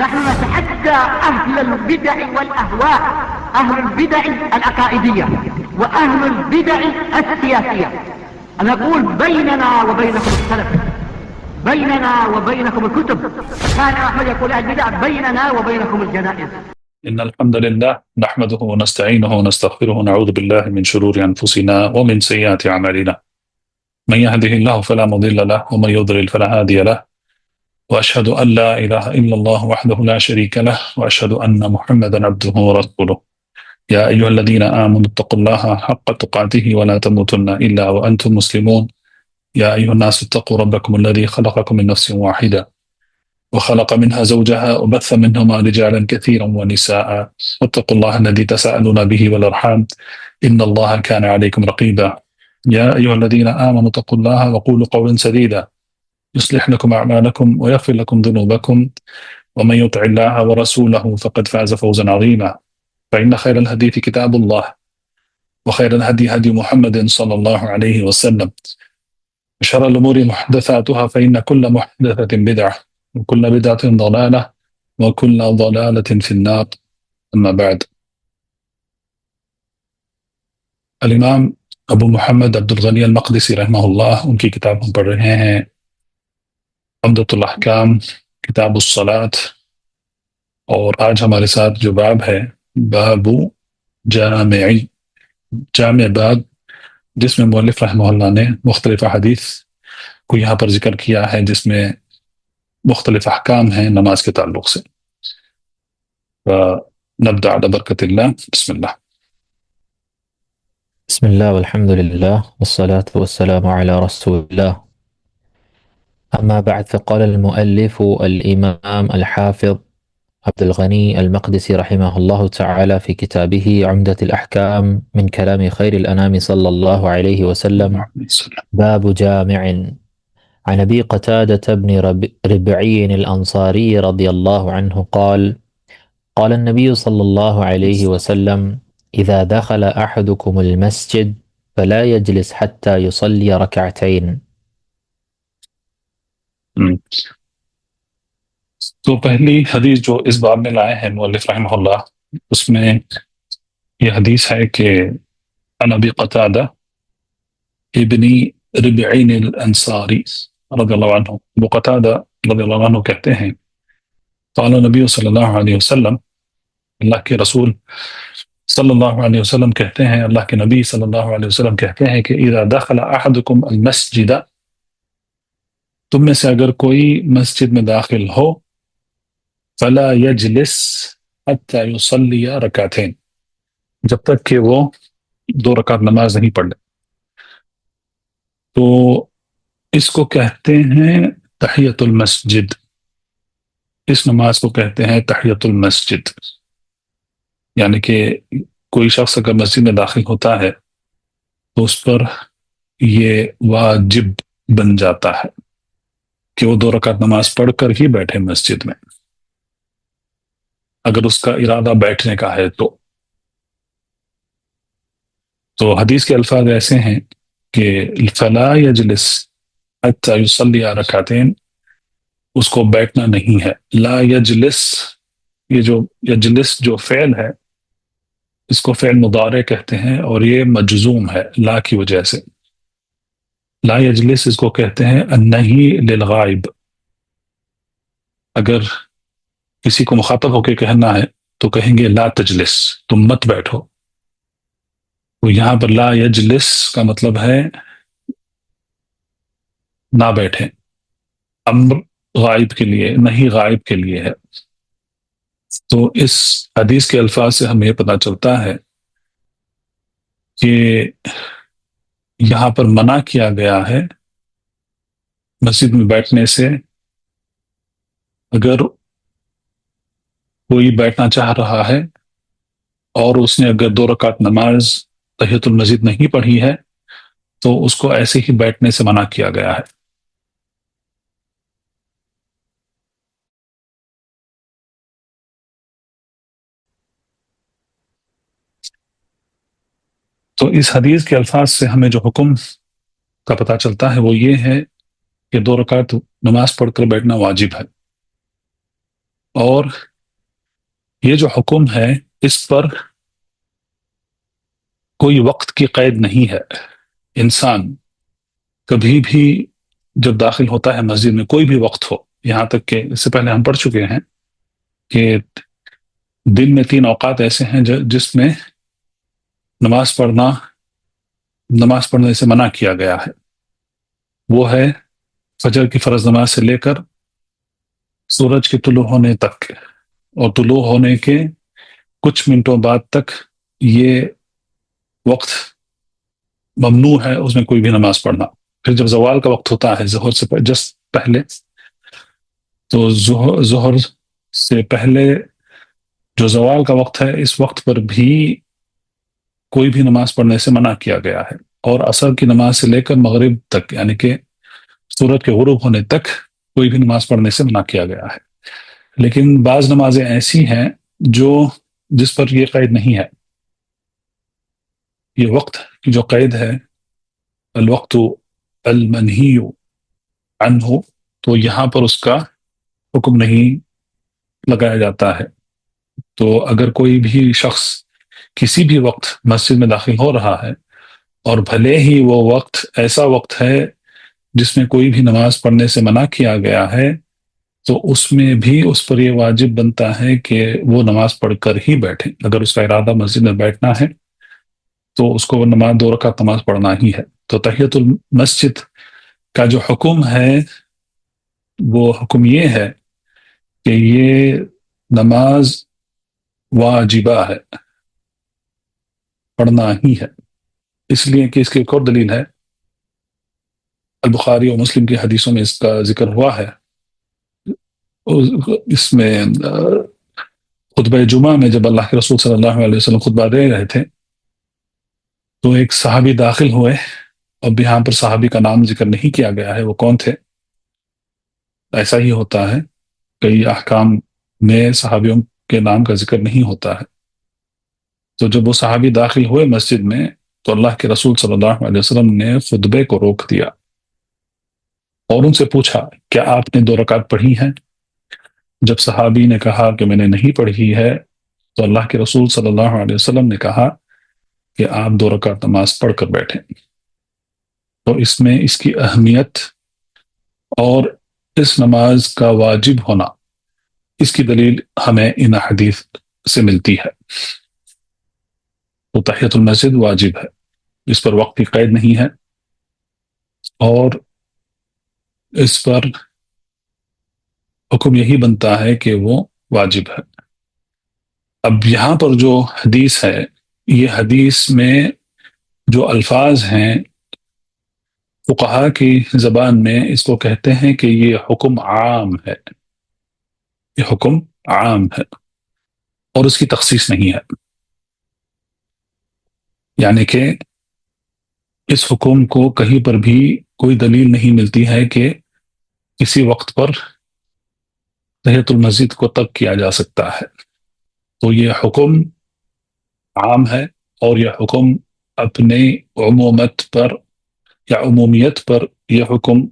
نحن نتحدى أهل البدع والأهواء، أهل البدع العقائدية وأهل البدع السياسية. نقول بيننا وبينكم السلف، بيننا وبينكم الكتب. كان أحمد يقول البدع بيننا وبينكم الجنائز. إن الحمد لله نحمده ونستعينه ونستغفره ونعوذ بالله من شرور أنفسنا ومن سيئات أعمالنا. من يهده الله فلا مضل له ومن يضلل فلا هادي له، وأشهد أن لا إله إلا الله وحده لا شريك له، وأشهد أن محمدا عبده ورسوله. يا أيها الذين آمنوا اتقوا الله حق تقاته ولا تموتن إلا وأنتم مسلمون. يا أيها الناس اتقوا ربكم الذي خلقكم من نفس واحدة وخلق منها زوجها وبث منهما رجالا كثيرا ونساء، واتقوا الله الذي تساءلون به والأرحام إن الله كان عليكم رقيبا. يا أيها الذين آمنوا اتقوا الله وقولوا قولا سديدا يصلح لكم أعمالكم ويغفر لكم ذنوبكم، ومن يطع الله ورسوله فقد فاز فوزا عظيما. فإن خير الحديث كتاب الله، وخير الهدي هدي محمد صلى الله عليه وسلم، وشر الأمور محدثاتها فإن كل محدثة بدعة وكل بدعة ضلالة وكل ضلالة في النار. أما بعد، الامام ابو محمد عبد الغنی المقدسی رحمہ اللہ، ان کی کتاب ہم پڑھ رہے ہیں عمدۃ الاحکام، کتاب الصلاۃ، اور آج ہمارے ساتھ جو باب ہے باب جامعی، جامع باب، جس میں مؤلف رحمہ اللہ نے مختلف حدیث کو یہاں پر ذکر کیا ہے، جس میں مختلف احکام ہیں نماز کے تعلق سے. نبدأ على بركة الله. بسم الله. بسم الله والحمد لله والصلاة والسلام على رسول الله. أما بعد، فقال المؤلف الإمام الحافظ عبد الغني المقدسي رحمه الله تعالى في كتابه عمدة الأحكام من كلام خير الأنام صلى الله عليه وسلم: باب جامع. عن أبي قتادة بن ربعي الأنصاري رضي الله عنه قال: قال النبي صلى الله عليه وسلم: إذا دخل أحدكم المسجد فلا يجلس حتى يصلي ركعتين. تو پہلی حدیث جو اس باب میں لائے ہیں مؤلف رحمہ اللہ، اس میں یہ حدیث ہے کہ عن ابی قتادہ ابن ربعین الانصاری رضی اللہ عنہ، ابو قتادہ رضی اللہ عنہ کہتے ہیں قال نبی صلی اللہ علیہ وسلم، اللہ کے رسول صلی اللہ علیہ وسلم کہتے ہیں، اللہ کے نبی صلی اللہ علیہ وسلم کہتے ہیں کہ اذا دخل احدکم المسجد، تم میں سے اگر کوئی مسجد میں داخل ہو، فلا یجلس حتی یصلی رکعتین، جب تک کہ وہ 2 رکعت نماز نہیں پڑھ لے. تو اس کو کہتے ہیں تحیۃ المسجد، اس نماز کو کہتے ہیں تحیۃ المسجد. یعنی کہ کوئی شخص اگر مسجد میں داخل ہوتا ہے تو اس پر یہ واجب بن جاتا ہے کہ وہ 2 رکعت نماز پڑھ کر ہی بیٹھے مسجد میں، اگر اس کا ارادہ بیٹھنے کا ہے تو حدیث کے الفاظ ایسے ہیں کہ فلا یجلس حتی یصلی رکعتین، اس کو بیٹھنا نہیں ہے. لا یجلس، یہ جو یجلس جو فعل ہے اس کو فعل مضارع کہتے ہیں، اور یہ مجزوم ہے لا کی وجہ سے. لا یجلس اس کو کہتے ہیں النہی للغائب. اگر کسی کو مخاطب ہو کے کہنا ہے تو کہیں گے لا تجلس، تم مت بیٹھو. تو یہاں پر لا یجلس کا مطلب ہے نہ بیٹھیں، امر غائب کے لیے، نہیں غائب کے لیے ہے. تو اس حدیث کے الفاظ سے ہمیں یہ پتہ چلتا ہے کہ یہاں پر منع کیا گیا ہے مسجد میں بیٹھنے سے. اگر کوئی بیٹھنا چاہ رہا ہے اور اس نے اگر 2 رکعت نماز تحیۃ المسجد نہیں پڑھی ہے تو اس کو ایسے ہی بیٹھنے سے منع کیا گیا ہے. تو اس حدیث کے الفاظ سے ہمیں جو حکم کا پتہ چلتا ہے وہ یہ ہے کہ 2 رکعت نماز پڑھ کر بیٹھنا واجب ہے. اور یہ جو حکم ہے اس پر کوئی وقت کی قید نہیں ہے. انسان کبھی بھی جب داخل ہوتا ہے مسجد میں، کوئی بھی وقت ہو، یہاں تک کہ اس سے پہلے ہم پڑھ چکے ہیں کہ دن میں 3 اوقات ایسے ہیں جس میں نماز پڑھنے سے منع کیا گیا ہے. وہ ہے فجر کی فرض نماز سے لے کر سورج کے طلوع ہونے تک، اور طلوع ہونے کے کچھ منٹوں بعد تک یہ وقت ممنوع ہے اس میں کوئی بھی نماز پڑھنا. پھر جب زوال کا وقت ہوتا ہے ظہر سے جسٹ پہلے، تو ظہر سے پہلے جو زوال کا وقت ہے اس وقت پر بھی کوئی بھی نماز پڑھنے سے منع کیا گیا ہے. اور عصر کی نماز سے لے کر مغرب تک، یعنی کہ سورج کے غروب ہونے تک کوئی بھی نماز پڑھنے سے منع کیا گیا ہے. لیکن بعض نمازیں ایسی ہیں جس پر یہ قید نہیں ہے. یہ وقت کی جو قید ہے، الوقت المنہی عنہ، تو یہاں پر اس کا حکم نہیں لگایا جاتا ہے. تو اگر کوئی بھی شخص کسی بھی وقت مسجد میں داخل ہو رہا ہے، اور بھلے ہی وہ وقت ایسا وقت ہے جس میں کوئی بھی نماز پڑھنے سے منع کیا گیا ہے، تو اس میں بھی اس پر یہ واجب بنتا ہے کہ وہ نماز پڑھ کر ہی بیٹھے. اگر اس کا ارادہ مسجد میں بیٹھنا ہے تو اس کو وہ 2 رکعت نماز پڑھنا ہی ہے. تو تحیۃ المسجد کا جو حکم ہے وہ حکم یہ ہے کہ یہ نماز واجبہ ہے، پڑھنا ہی ہے. اس لیے کہ اس کی ایک اور دلیل ہے، البخاری اور مسلم کی حدیثوں میں اس کا ذکر ہوا ہے. اس میں خطبہ جمعہ میں جب اللہ کے رسول صلی اللہ علیہ وسلم خطبہ دے رہے تھے تو ایک صحابی داخل ہوئے. اب یہاں پر صحابی کا نام ذکر نہیں کیا گیا ہے وہ کون تھے. ایسا ہی ہوتا ہے، کئی احکام میں صحابیوں کے نام کا ذکر نہیں ہوتا ہے. تو جب وہ صحابی داخل ہوئے مسجد میں تو اللہ کے رسول صلی اللہ علیہ وسلم نے خطبے کو روک دیا اور ان سے پوچھا کیا آپ نے 2 رکعت پڑھی ہیں؟ جب صحابی نے کہا کہ میں نے نہیں پڑھی ہے تو اللہ کے رسول صلی اللہ علیہ وسلم نے کہا کہ آپ 2 رکعت نماز پڑھ کر بیٹھیں. تو اس میں اس کی اہمیت اور اس نماز کا واجب ہونا، اس کی دلیل ہمیں ان حدیث سے ملتی ہے. تو تحیۃ المسجد واجب ہے، اس پر وقت کی قید نہیں ہے، اور اس پر حکم یہی بنتا ہے کہ وہ واجب ہے. اب یہاں پر جو حدیث ہے، یہ حدیث میں جو الفاظ ہیں فقہا کی زبان میں اس کو کہتے ہیں کہ یہ حکم عام ہے. یہ حکم عام ہے اور اس کی تخصیص نہیں ہے. یعنی کہ اس حکم کو کہیں پر بھی کوئی دلیل نہیں ملتی ہے کہ کسی وقت پر تحیۃ المسجد کو ترک کیا جا سکتا ہے. تو یہ حکم عام ہے، اور یہ حکم اپنے عمومت پر یا عمومیت پر یہ حکم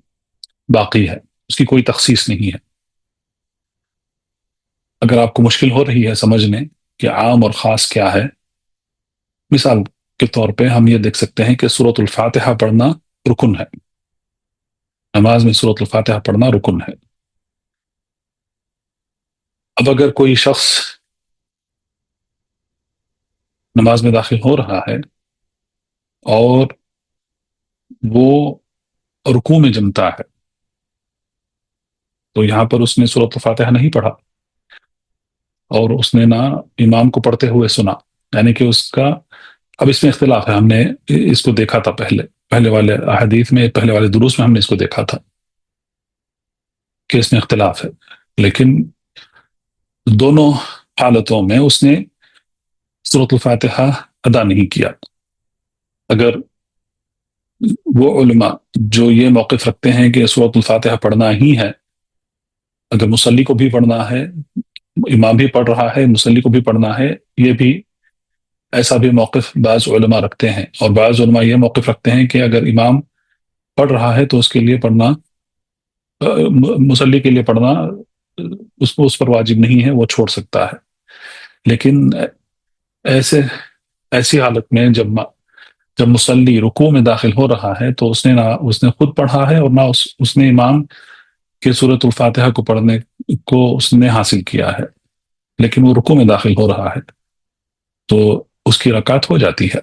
باقی ہے، اس کی کوئی تخصیص نہیں ہے. اگر آپ کو مشکل ہو رہی ہے سمجھنے کہ عام اور خاص کیا ہے، مثال کے طور پہ ہم یہ دیکھ سکتے ہیں کہ سورۃ الفاتحہ پڑھنا رکن ہے. نماز میں سورۃ الفاتحہ پڑھنا رکن ہے. اب اگر کوئی شخص نماز میں داخل ہو رہا ہے اور وہ رکوع میں جمتا ہے، تو یہاں پر اس نے سورۃ الفاتحہ نہیں پڑھا اور اس نے نہ امام کو پڑھتے ہوئے سنا. یعنی کہ اس کا اب اس میں اختلاف ہے. ہم نے اس کو دیکھا تھا پہلے والے احادیث میں، پہلے والے دروس میں ہم نے اس کو دیکھا تھا کہ اس میں اختلاف ہے. لیکن دونوں حالتوں میں اس نے سورۃ الفاتحہ ادا نہیں کیا. اگر وہ علماء جو یہ موقف رکھتے ہیں کہ سورۃ الفاتحہ پڑھنا ہی ہے، اگر مصلی کو بھی پڑھنا ہے، امام بھی پڑھ رہا ہے، مصلی کو بھی پڑھنا ہے، یہ بھی ایسا بھی موقف بعض علماء رکھتے ہیں. اور بعض علماء یہ موقف رکھتے ہیں کہ اگر امام پڑھ رہا ہے تو اس کے لیے پڑھنا، مصلی کے لیے پڑھنا اس پر واجب نہیں ہے، وہ چھوڑ سکتا ہے. لیکن ایسی حالت میں جب مصلی رکوع میں داخل ہو رہا ہے تو اس نے خود پڑھا ہے اور نہ اس نے امام کے سورۃ الفاتحہ کو پڑھنے کو اس نے حاصل کیا ہے، لیکن وہ رکوع میں داخل ہو رہا ہے تو اس کی رکعت ہو جاتی ہے.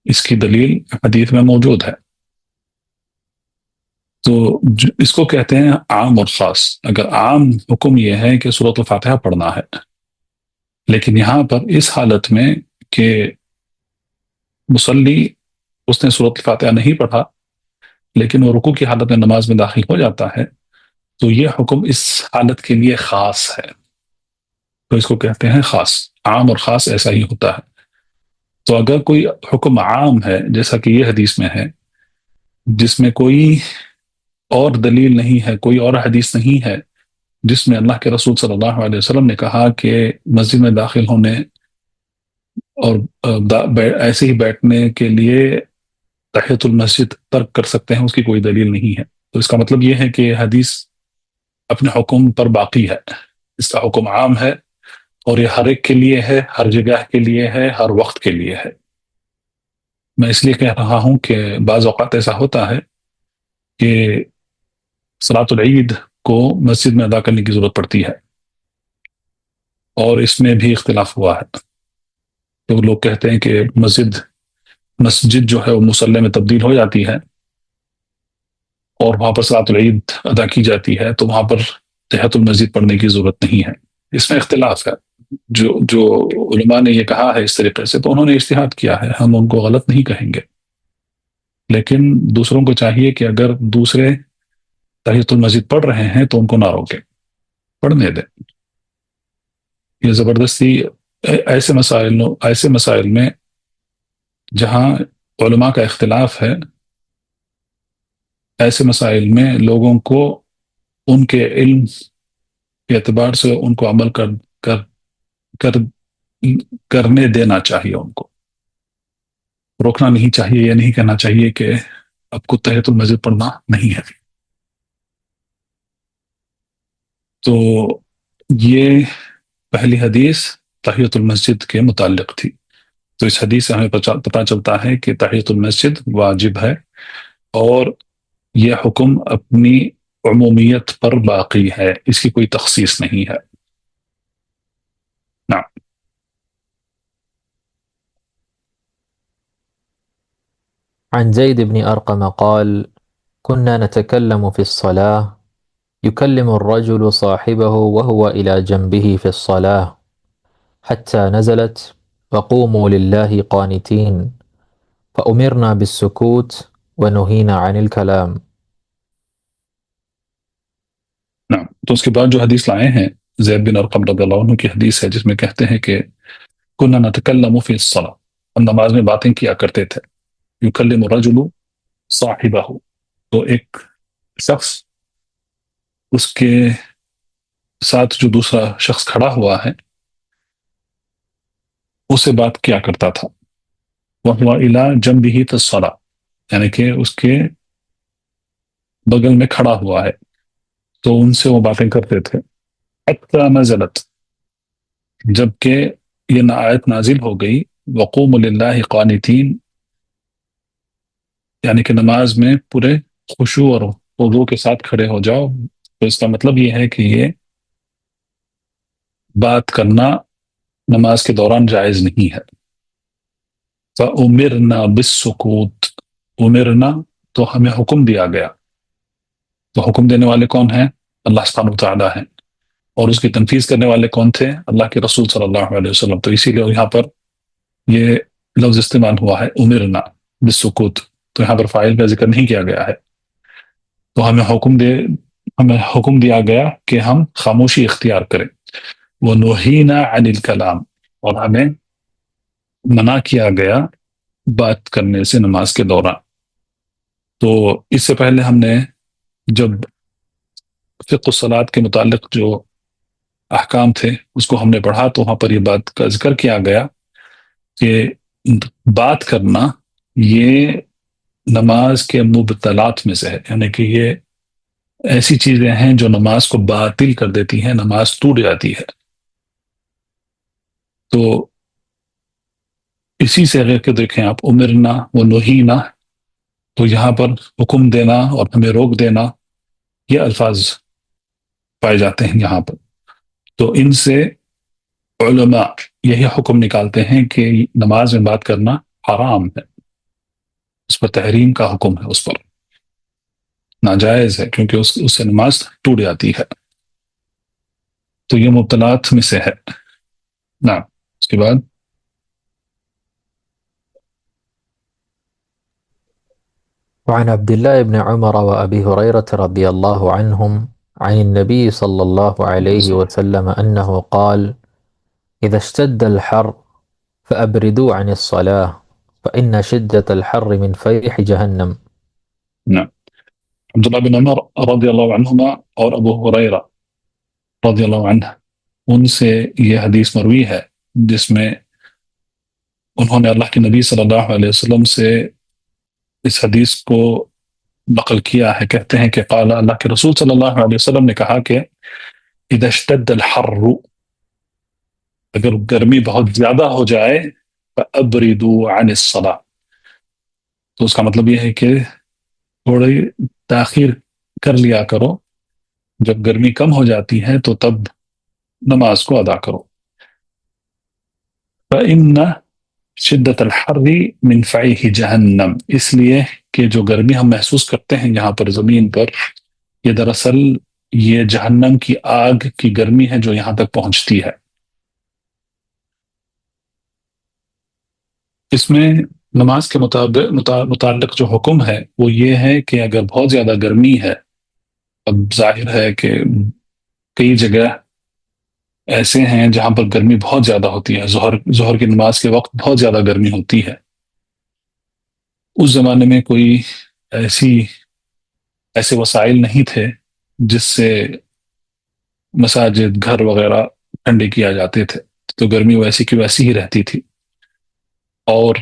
اس کی دلیل حدیث میں موجود ہے. تو اس کو کہتے ہیں عام اور خاص. اگر عام حکم یہ ہے کہ سورۃ الفاتحہ پڑھنا ہے، لیکن یہاں پر اس حالت میں کہ مصلی اس نے سورۃ الفاتحہ نہیں پڑھا لیکن وہ رکوع کی حالت میں نماز میں داخل ہو جاتا ہے، تو یہ حکم اس حالت کے لیے خاص ہے. تو اس کو کہتے ہیں خاص. عام اور خاص ایسا ہی ہوتا ہے. تو اگر کوئی حکم عام ہے جیسا کہ یہ حدیث میں ہے، جس میں کوئی اور دلیل نہیں ہے، کوئی اور حدیث نہیں ہے جس میں اللہ کے رسول صلی اللہ علیہ وسلم نے کہا کہ مسجد میں داخل ہونے اور ایسے ہی بیٹھنے کے لیے تحیۃ المسجد ترک کر سکتے ہیں، اس کی کوئی دلیل نہیں ہے. تو اس کا مطلب یہ ہے کہ حدیث اپنے حکم پر باقی ہے. اس کا حکم عام ہے اور یہ ہر ایک کے لیے ہے، ہر جگہ کے لیے ہے، ہر وقت کے لیے ہے. میں اس لیے کہہ رہا ہوں کہ بعض اوقات ایسا ہوتا ہے کہ صلاۃ العید کو مسجد میں ادا کرنے کی ضرورت پڑتی ہے، اور اس میں بھی اختلاف ہوا ہے. تو لوگ کہتے ہیں کہ مسجد جو ہے وہ مصلی میں تبدیل ہو جاتی ہے اور وہاں پر صلاۃ العید ادا کی جاتی ہے، تو وہاں پر تحیۃ المسجد پڑھنے کی ضرورت نہیں ہے. اس میں اختلاف ہے. جو علماء نے یہ کہا ہے اس طریقے سے تو انہوں نے اجتہاد کیا ہے، ہم ان کو غلط نہیں کہیں گے. لیکن دوسروں کو چاہیے کہ اگر دوسرے تحیۃ المسجد پڑھ رہے ہیں تو ان کو نہ روکیں، پڑھنے دیں. یہ زبردستی ایسے مسائل میں جہاں علماء کا اختلاف ہے، ایسے مسائل میں لوگوں کو ان کے علم کے اعتبار سے ان کو عمل کرنے دینا چاہیے. ان کو روکنا نہیں چاہیے، یہ نہیں کہنا چاہیے کہ اب کو تحیۃ المسجد پڑھنا نہیں ہے. تو یہ پہلی حدیث تحیۃ المسجد کے متعلق تھی. تو اس حدیث سے ہمیں پتہ چلتا ہے کہ تحیۃ المسجد واجب ہے اور یہ حکم اپنی عمومیت پر باقی ہے، اس کی کوئی تخصیص نہیں ہے. نعم. عن زيد بن أرقم قال كنا نتكلم في الصلاة يكلم الرجل صاحبه وهو إلى جنبه في الصلاة حتى نزلت وقوموا لله قانتين فأمرنا بالسكوت ونهينا عن الكلام. نعم. تو اس کے بعد جو حدیث لائے ہیں زید بن ارقم رضی اللہ عنہ کی حدیث ہے، جس میں کہتے ہیں کہ كنا نتكلم في الصلاة، ہم نماز میں باتیں کیا کرتے تھے. يكلم الرجل صاحبه، تو ایک شخص اس کے ساتھ جو دوسرا شخص کھڑا ہوا ہے اسے بات کیا کرتا تھا. وَهُوَ إِلَى جَنْبِهِ فِي الصَّلَاةِ، یعنی کہ اس کے بغل میں کھڑا ہوا ہے تو ان سے وہ باتیں کرتے تھے. حَتَّى نَزَلَتْ، جبکہ یہ آیت نازل ہو گئی وَقُومُوا لِلَّهِ قَانِتِينَ، یعنی کہ نماز میں پورے خشوع اور خضوع کے ساتھ کھڑے ہو جاؤ. تو اس کا مطلب یہ ہے کہ یہ بات کرنا نماز کے دوران جائز نہیں ہے. فَأُمِرْنَا بِالسُّكُوتِ، امرنا تو ہمیں حکم دیا گیا. تو حکم دینے والے کون ہیں؟ اللہ سبحانہ وتعالی ہیں. اور اس کی تنفیذ کرنے والے کون تھے؟ اللہ کے رسول صلی اللہ علیہ وسلم. تو اسی لیے یہاں پر یہ لفظ استعمال ہوا ہے امرنا بالسکوت. تو یہاں پر فاعل کا ذکر نہیں کیا گیا ہے. تو ہمیں حکم دیا گیا کہ ہم خاموشی اختیار کریں. وَنُهِينَا عَنِ الْكَلَامِ، اور ہمیں منع کیا گیا بات کرنے سے نماز کے دوران. تو اس سے پہلے ہم نے جب فقہ الصلاۃ کے متعلق جو احکام تھے اس کو ہم نے پڑھا تو وہاں پر یہ بات کا ذکر کیا گیا کہ بات کرنا یہ نماز کے مبطلات میں سے ہے، یعنی کہ یہ ایسی چیزیں ہیں جو نماز کو باطل کر دیتی ہیں، نماز ٹوٹ جاتی ہے۔ تو اسی سے اگر کہ دیکھیں آپ امرنا و نہینا، تو یہاں پر حکم دینا اور ہمیں روک دینا، یہ الفاظ پائے جاتے ہیں یہاں پر۔ تو ان سے علماء یہی حکم نکالتے ہیں کہ نماز میں بات کرنا حرام ہے، اس پر تحریم کا حکم ہے، اس پر ناجائز ہے، کیونکہ اس سے نماز ٹوٹ جاتی ہے۔ تو یہ مبتلات میں سے ہے۔ نعم، اس کے بعد وعن عبد الله بن عمر وأبي هريرة رضي الله عنهم عن النبي صلى الله عليه وسلم أنه قال: إذا اشتد الحر فأبردوا عن الصلاة فإن شدة الحر من فيح جهنم. نعم، عبداللہ بن عمر رضی اللہ عنہما اور ابو ہریرہ رضی اللہ عنہ، ان سے یہ حدیث مروی ہے جس میں انہوں نے اللہ کے نبی صلی اللہ علیہ وسلم سے اس حدیث کو نقل کیا ہے۔ کہتے ہیں کہ قال، اللہ کے رسول صلی اللہ علیہ وسلم نے کہا کہ اذا اشتد الحر، اگر گرمی بہت زیادہ ہو جائے، فابردوا عن الصلاة، تو اس کا مطلب یہ ہے کہ تھوڑی تاخیر کر لیا کرو، جب گرمی کم ہو جاتی ہے تو تب نماز کو ادا کرو۔ فإن شدت الحر من فیح جہنم، اس لیے کہ جو گرمی ہم محسوس کرتے ہیں یہاں پر زمین پر، یہ دراصل یہ جہنم کی آگ کی گرمی ہے جو یہاں تک پہنچتی ہے۔ اس میں نماز کے متعلق جو حکم ہے وہ یہ ہے کہ اگر بہت زیادہ گرمی ہے، اب ظاہر ہے کہ کئی جگہ ایسے ہیں جہاں پر گرمی بہت زیادہ ہوتی ہے، ظہر کی نماز کے وقت بہت زیادہ گرمی ہوتی ہے۔ اس زمانے میں کوئی ایسے وسائل نہیں تھے جس سے مساجد، گھر وغیرہ ٹھنڈے کیا جاتے تھے، تو گرمی ویسی کی ویسی ہی رہتی تھی۔ اور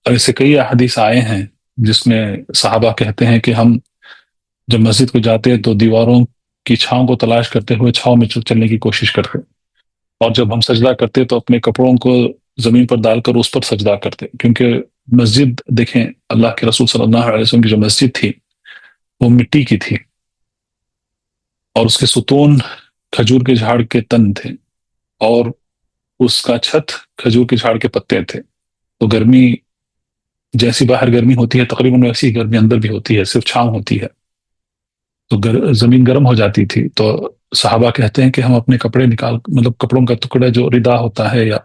ایسے کئی احادیث آئے ہیں جس میں صحابہ کہتے ہیں کہ ہم جب مسجد کو جاتے تو دیواروں کی چھاؤں کو تلاش کرتے ہوئے چھاؤں میں چلنے کی کوشش کرتے، اور جب ہم سجدہ کرتے تو اپنے کپڑوں کو زمین پر ڈال کر اس پر سجدہ کرتے، کیونکہ مسجد دیکھیں، اللہ کے رسول صلی اللہ علیہ وسلم کی جو مسجد تھی وہ مٹی کی تھی، اور اس کے ستون کھجور کے جھاڑ کے تن تھے، اور اس کا چھت کھجور کے جھاڑ کے پتے تھے۔ تو گرمی جیسی باہر گرمی ہوتی ہے تقریباً ویسی ہی گرمی اندر بھی ہوتی ہے، صرف چھاؤں ہوتی ہے، تو زمین گرم ہو جاتی تھی۔ تو صحابہ کہتے ہیں کہ ہم اپنے کپڑے مطلب کپڑوں کا ٹکڑا جو ردا ہوتا ہے یا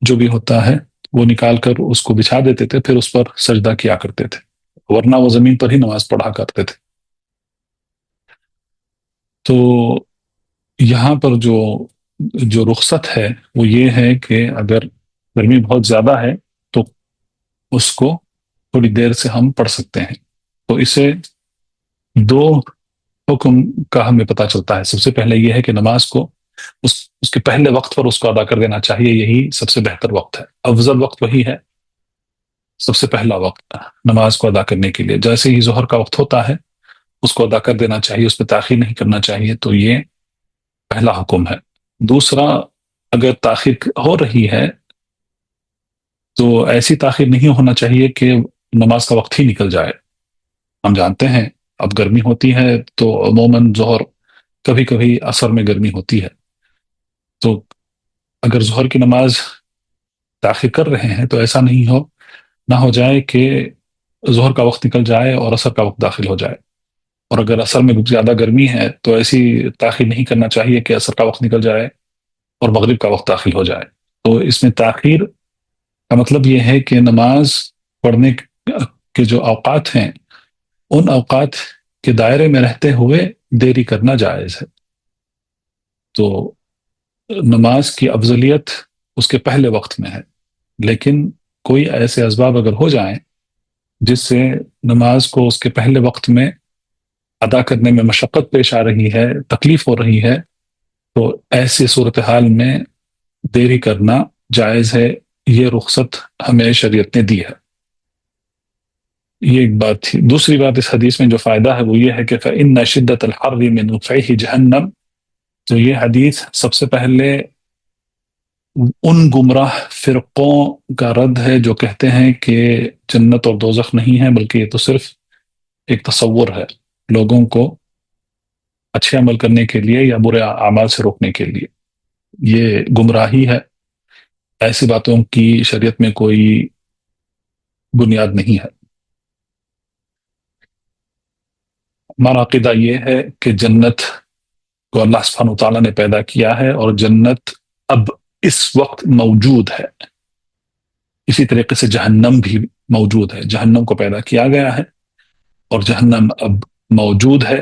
جو بھی ہوتا ہے وہ نکال کر اس کو بچھا دیتے تھے، پھر اس پر سجدہ کیا کرتے تھے، ورنہ وہ زمین پر ہی نماز پڑھا کرتے تھے۔ تو یہاں پر جو رخصت ہے وہ یہ ہے کہ اگر گرمی بہت زیادہ ہے تو اس کو تھوڑی دیر سے ہم پڑھ سکتے ہیں۔ تو اسے دو حکم کا ہمیں پتہ چلتا ہے۔ سب سے پہلے یہ ہے کہ نماز کو اس کے پہلے وقت پر اس کو ادا کر دینا چاہیے، یہی سب سے بہتر وقت ہے، افضل وقت وہی ہے، سب سے پہلا وقت نماز کو ادا کرنے کے لیے۔ جیسے ہی ظہر کا وقت ہوتا ہے اس کو ادا کر دینا چاہیے، اس پہ تاخیر نہیں کرنا چاہیے، تو یہ پہلا حکم ہے۔ دوسرا، اگر تاخیر ہو رہی ہے تو ایسی تاخیر نہیں ہونا چاہیے کہ نماز کا وقت ہی نکل جائے۔ ہم جانتے ہیں اب گرمی ہوتی ہے تو عموماً ظہر، کبھی کبھی عصر میں گرمی ہوتی ہے، تو اگر ظہر کی نماز تاخیر کر رہے ہیں تو ایسا نہ ہو جائے کہ ظہر کا وقت نکل جائے اور عصر کا وقت داخل ہو جائے، اور اگر عصر میں زیادہ گرمی ہے تو ایسی تاخیر نہیں کرنا چاہیے کہ عصر کا وقت نکل جائے اور مغرب کا وقت داخل ہو جائے۔ تو اس میں تاخیر کا مطلب یہ ہے کہ نماز پڑھنے کے جو اوقات ہیں ان اوقات کے دائرے میں رہتے ہوئے دیری کرنا جائز ہے۔ تو نماز کی افضلیت اس کے پہلے وقت میں ہے، لیکن کوئی ایسے اسباب اگر ہو جائیں جس سے نماز کو اس کے پہلے وقت میں ادا کرنے میں مشقت پیش آ رہی ہے، تکلیف ہو رہی ہے، تو ایسی صورتحال میں دیری کرنا جائز ہے۔ یہ رخصت ہمیں شریعت نے دی ہے۔ یہ ایک بات تھی. دوسری بات اس حدیث میں جو فائدہ ہے وہ یہ ہے کہ فَإِنَّ شِدَّةَ الْحَرِّ مِنْ وُقْعِهِ جَهَنَّمْ. تو یہ حدیث سب سے پہلے ان گمراہ فرقوں کا رد ہے جو کہتے ہیں کہ جنت اور دوزخ نہیں ہے، بلکہ یہ تو صرف ایک تصور ہے لوگوں کو اچھے عمل کرنے کے لیے یا برے اعمال سے روکنے کے لیے. یہ گمراہی ہے، ایسی باتوں کی شریعت میں کوئی بنیاد نہیں ہے. ہمارا عقیدہ یہ ہے کہ جنت کو اللہ سبحانہ و تعالیٰ نے پیدا کیا ہے اور جنت اب اس وقت موجود ہے. اسی طریقے سے جہنم بھی موجود ہے. جہنم کو پیدا کیا گیا ہے اور جہنم اب موجود ہے،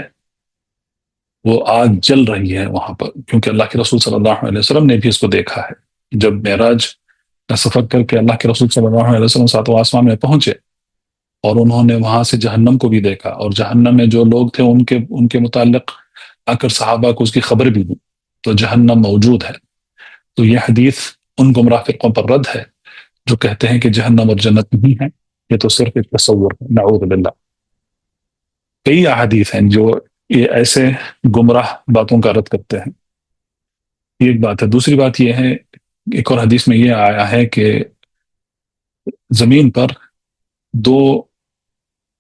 وہ آگ جل رہی ہے وہاں پر، کیونکہ اللہ کے رسول صلی اللہ علیہ وسلم نے بھی اس کو دیکھا ہے. جب معراج کا سفر کر کے اللہ کے رسول صلی اللہ علیہ وسلم ساتواں آسمان میں پہنچے اور انہوں نے وہاں سے جہنم کو بھی دیکھا، اور جہنم میں جو لوگ تھے ان کے متعلق آ کر صحابہ کو اس کی خبر بھی دی، تو جہنم موجود ہے. تو یہ حدیث ان گمراہ فرقوں پر رد ہے جو کہتے ہیں کہ جہنم اور جنت نہیں ہے، یہ تو صرف ایک تصور ہے. نعوذ باللہ. کئی احادیث ہیں جو یہ ایسے گمراہ باتوں کا رد کرتے ہیں. یہ ایک بات ہے. دوسری بات یہ ہے، ایک اور حدیث میں یہ آیا ہے کہ زمین پر دو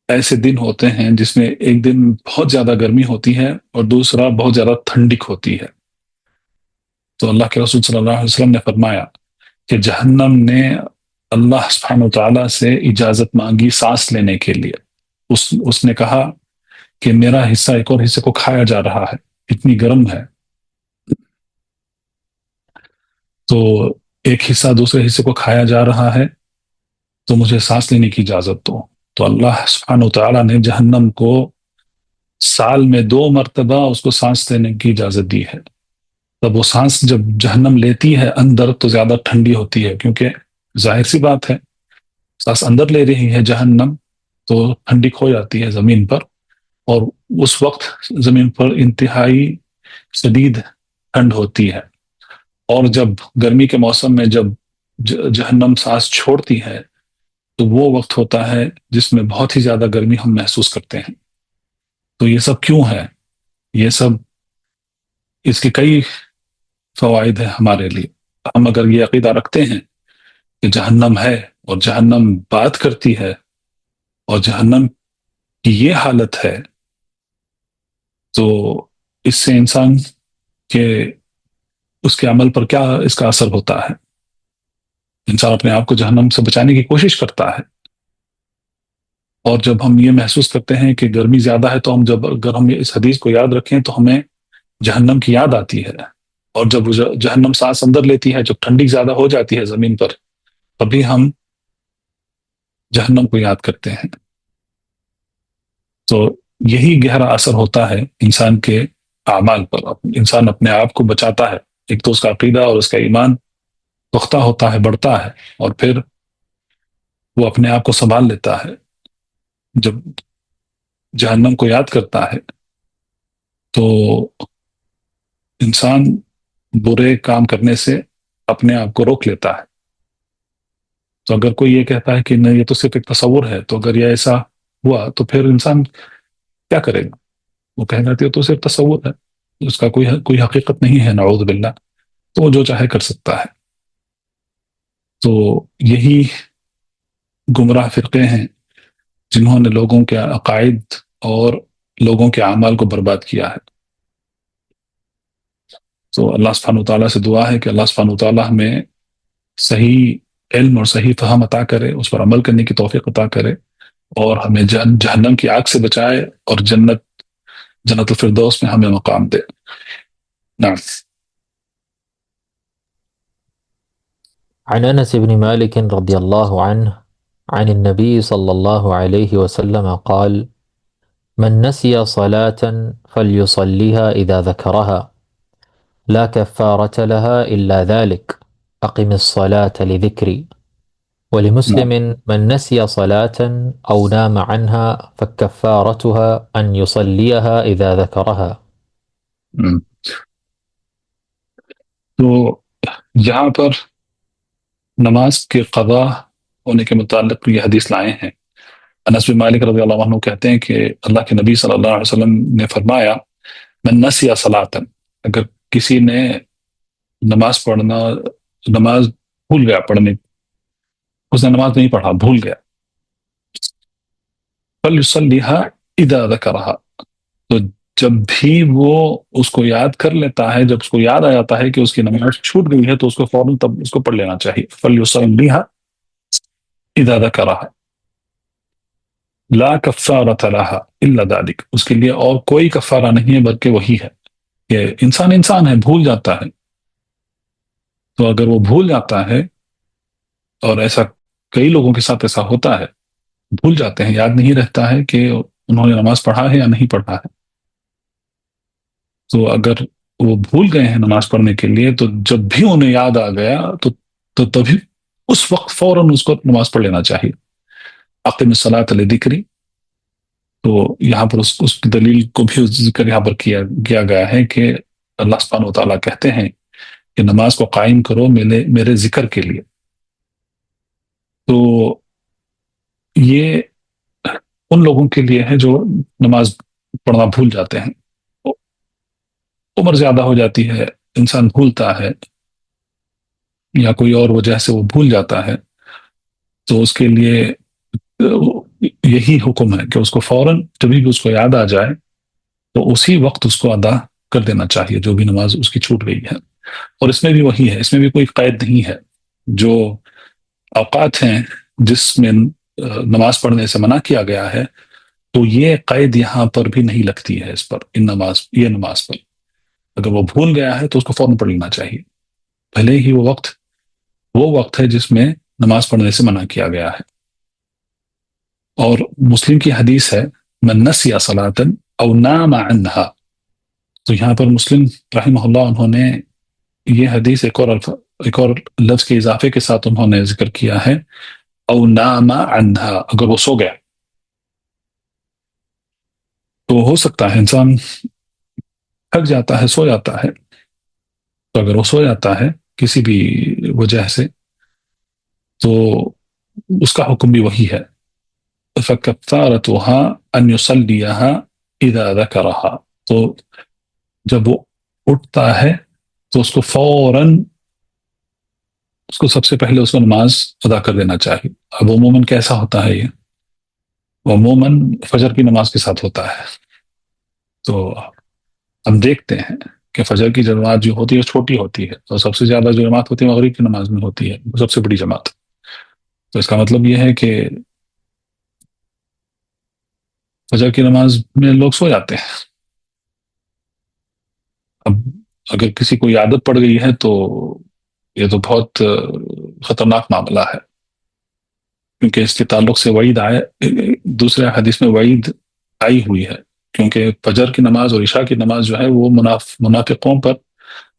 ایسے دن ہوتے ہیں جس میں ایک دن بہت زیادہ گرمی ہوتی ہے اور دوسرا بہت زیادہ ٹھنڈک ہوتی ہے. تو اللہ کے رسول صلی اللہ علیہ وسلم نے فرمایا کہ جہنم نے اللہ سبحانہ وتعالیٰ سے اجازت مانگی سانس لینے کے لیے. اس نے کہا کہ میرا حصہ ایک اور حصے کو کھایا جا رہا ہے، اتنی گرم ہے. تو ایک حصہ دوسرے حصے کو کھایا جا رہا ہے، تو مجھے سانس لینے کی اجازت دو. تو اللہ سبحانہ وتعالیٰ نے جہنم کو سال میں 2 مرتبہ اس کو سانس لینے کی اجازت دی ہے. تب وہ سانس جب جہنم لیتی ہے اندر تو زیادہ ٹھنڈی ہوتی ہے، کیونکہ ظاہر سی بات ہے سانس اندر لے رہی ہے جہنم تو ٹھنڈک ہو جاتی ہے زمین پر، اور اس وقت زمین پر انتہائی شدید ٹھنڈ ہوتی ہے. اور جب گرمی کے موسم میں جب جہنم سانس چھوڑتی ہے تو وہ وقت ہوتا ہے جس میں بہت ہی زیادہ گرمی ہم محسوس کرتے ہیں. تو یہ سب کیوں ہے؟ یہ سب اس کے کئی فوائد ہیں ہمارے لیے. ہم اگر یہ عقیدہ رکھتے ہیں کہ جہنم ہے اور جہنم بات کرتی ہے اور جہنم کی یہ حالت ہے، تو اس سے انسان کے اس کے عمل پر کیا اس کا اثر ہوتا ہے؟ انسان اپنے آپ کو جہنم سے بچانے کی کوشش کرتا ہے، اور جب ہم یہ محسوس کرتے ہیں کہ گرمی زیادہ ہے تو اگر ہم اس حدیث کو یاد رکھیں تو ہمیں جہنم کی یاد آتی ہے. اور جب جہنم سانس اندر لیتی ہے، جب ٹھنڈی زیادہ ہو جاتی ہے زمین پر، تبھی ہم جہنم کو یاد کرتے ہیں. تو یہی گہرا اثر ہوتا ہے انسان کے اعمال پر. انسان اپنے آپ کو بچاتا ہے، ایک تو اس کا عقیدہ اور اس کا ایمان پختہ ہوتا ہے، بڑھتا ہے، اور پھر وہ اپنے آپ کو سنبھال لیتا ہے. جب جہنم کو یاد کرتا ہے تو انسان برے کام کرنے سے اپنے آپ کو روک لیتا ہے. تو اگر کوئی یہ کہتا ہے کہ نہیں یہ تو صرف ایک تصور ہے، تو اگر یہ ایسا ہوا تو پھر انسان کیا کرے گا؟ وہ کہے گا کہ تو صرف تصور ہے، اس کا کوئی حقیقت نہیں ہے، نعوذ باللہ. تو وہ جو چاہے کر سکتا ہے. تو یہی گمراہ فرقے ہیں جنہوں نے لوگوں کے عقائد اور لوگوں کے اعمال کو برباد کیا ہے. تو اللہ سبحانہ وتعالیٰ سے دعا ہے کہ اللہ سبحانہ وتعالیٰ ہمیں صحیح علم اور صحیح فہم عطا کرے، اس پر عمل کرنے کی توفیق عطا کرے، اور ہمیں جہنم کی آگ سے بچائے اور جنت الفردوس میں ہمیں مقام دے. نعم. عن أنس بن مالك رضي الله عنه عن النبي صلى الله عليه وسلم قال: من نسي صلاة فليصليها إذا ذكرها لا كفارة لها إلا ذلك أقم الصلاة لذكري. ولمسلم: من نسي صلاة أو نام عنها فكفارتها أن يصليها إذا ذكرها. تو یہاں پر نماز کے قضا ہونے کے متعلق یہ حدیث لائے ہیں انس بن مالک رضی اللہ عنہ کہتے ہیں کہ اللہ کے نبی صلی اللہ علیہ وسلم نے فرمایا من نسی صلاۃ، اگر کسی نے نماز بھول گیا پڑھنے، اس نے نماز نہیں پڑھا، بھول گیا، فلیصلیها اذا ذکرها، تو جب بھی وہ اس کو یاد کر لیتا ہے، جب اس کو یاد آ جاتا ہے کہ اس کی نماز چھوٹ گئی ہے تو اس کو فوراً تب اس کو پڑھ لینا چاہیے. فلیصلیها اذا ذکرها لا کفارۃ لها الا ذلک، اس کے لیے اور کوئی کفارہ نہیں ہے بلکہ وہی ہے کہ انسان ہے، بھول جاتا ہے. تو اگر وہ بھول جاتا ہے، اور ایسا کئی لوگوں کے ساتھ ایسا ہوتا ہے، بھول جاتے ہیں، یاد نہیں رہتا ہے کہ انہوں نے نماز پڑھا ہے یا نہیں پڑھا ہے، تو اگر وہ بھول گئے ہیں نماز پڑھنے کے لیے، تو جب بھی انہیں یاد آ گیا تو تبھی اس وقت فوراً اس کو نماز پڑھ لینا چاہیے. اقم الصلاۃ لذکری، تو یہاں پر اس کی دلیل کو بھی ذکر یہاں پر کیا گیا ہے کہ اللہ سبحانہ و تعالیٰ کہتے ہیں کہ نماز کو قائم کرو میرے ذکر کے لیے. تو یہ ان لوگوں کے لیے ہے جو نماز پڑھنا بھول جاتے ہیں، عمر زیادہ ہو جاتی ہے، انسان بھولتا ہے یا کوئی اور وجہ سے وہ بھول جاتا ہے، تو اس کے لیے یہی حکم ہے کہ اس کو فوراً جبھی بھی اس کو یاد آ جائے تو اسی وقت اس کو ادا کر دینا چاہیے جو بھی نماز اس کی چھوٹ گئی ہے. اور اس میں بھی وہی ہے، اس میں بھی کوئی قید نہیں ہے. جو اوقات ہیں جس میں نماز پڑھنے سے منع کیا گیا ہے، تو یہ قید یہاں پر بھی نہیں لگتی ہے اس پر، یہ نماز پر اگر وہ بھول گیا ہے تو اس کو فوراً پڑھ لینا چاہیے، بھلے ہی وہ وقت ہے جس میں نماز پڑھنے سے منع کیا گیا ہے. اور مسلم کی حدیث ہے من نسی صلاۃ او نام عنہا، تو یہاں پر مسلم رحمہ اللہ انہوں نے یہ حدیث ایک اور لفظ کے اضافے کے ساتھ انہوں نے ذکر کیا ہے، او نام عنہا، اگر وہ سو گیا. تو ہو سکتا ہے انسان تھک جاتا ہے، سو جاتا ہے، تو اگر وہ سو جاتا ہے کسی بھی وجہ سے تو اس کا حکم بھی وہی ہے، فَكَفَّارَتُهَا أَنْ يُصَلِّيَهَا إِذَا ذَكَرَهَا، تو جب وہ اٹھتا ہے تو اس کو فوراً اس کو سب سے پہلے اس کو نماز ادا کر دینا چاہیے. اب عموماً کیسا ہوتا ہے یہ؟ عموماً فجر کی نماز کے ساتھ ہوتا ہے. تو ہم دیکھتے ہیں کہ فجر کی جماعت جو ہوتی ہے چھوٹی ہوتی ہے، اور سب سے زیادہ جو جماعت ہوتی ہے مغرب کی نماز میں ہوتی ہے، سب سے بڑی جماعت. تو اس کا مطلب یہ ہے کہ فجر کی نماز میں لوگ سو جاتے ہیں. اب اگر کسی کو عادت پڑ گئی ہے تو یہ تو بہت خطرناک معاملہ ہے، کیونکہ اس کے تعلق سے وعید دوسرے حدیث میں وعید آئی ہوئی ہے، کیونکہ فجر کی نماز اور عشاء کی نماز جو ہے وہ منافقوں پر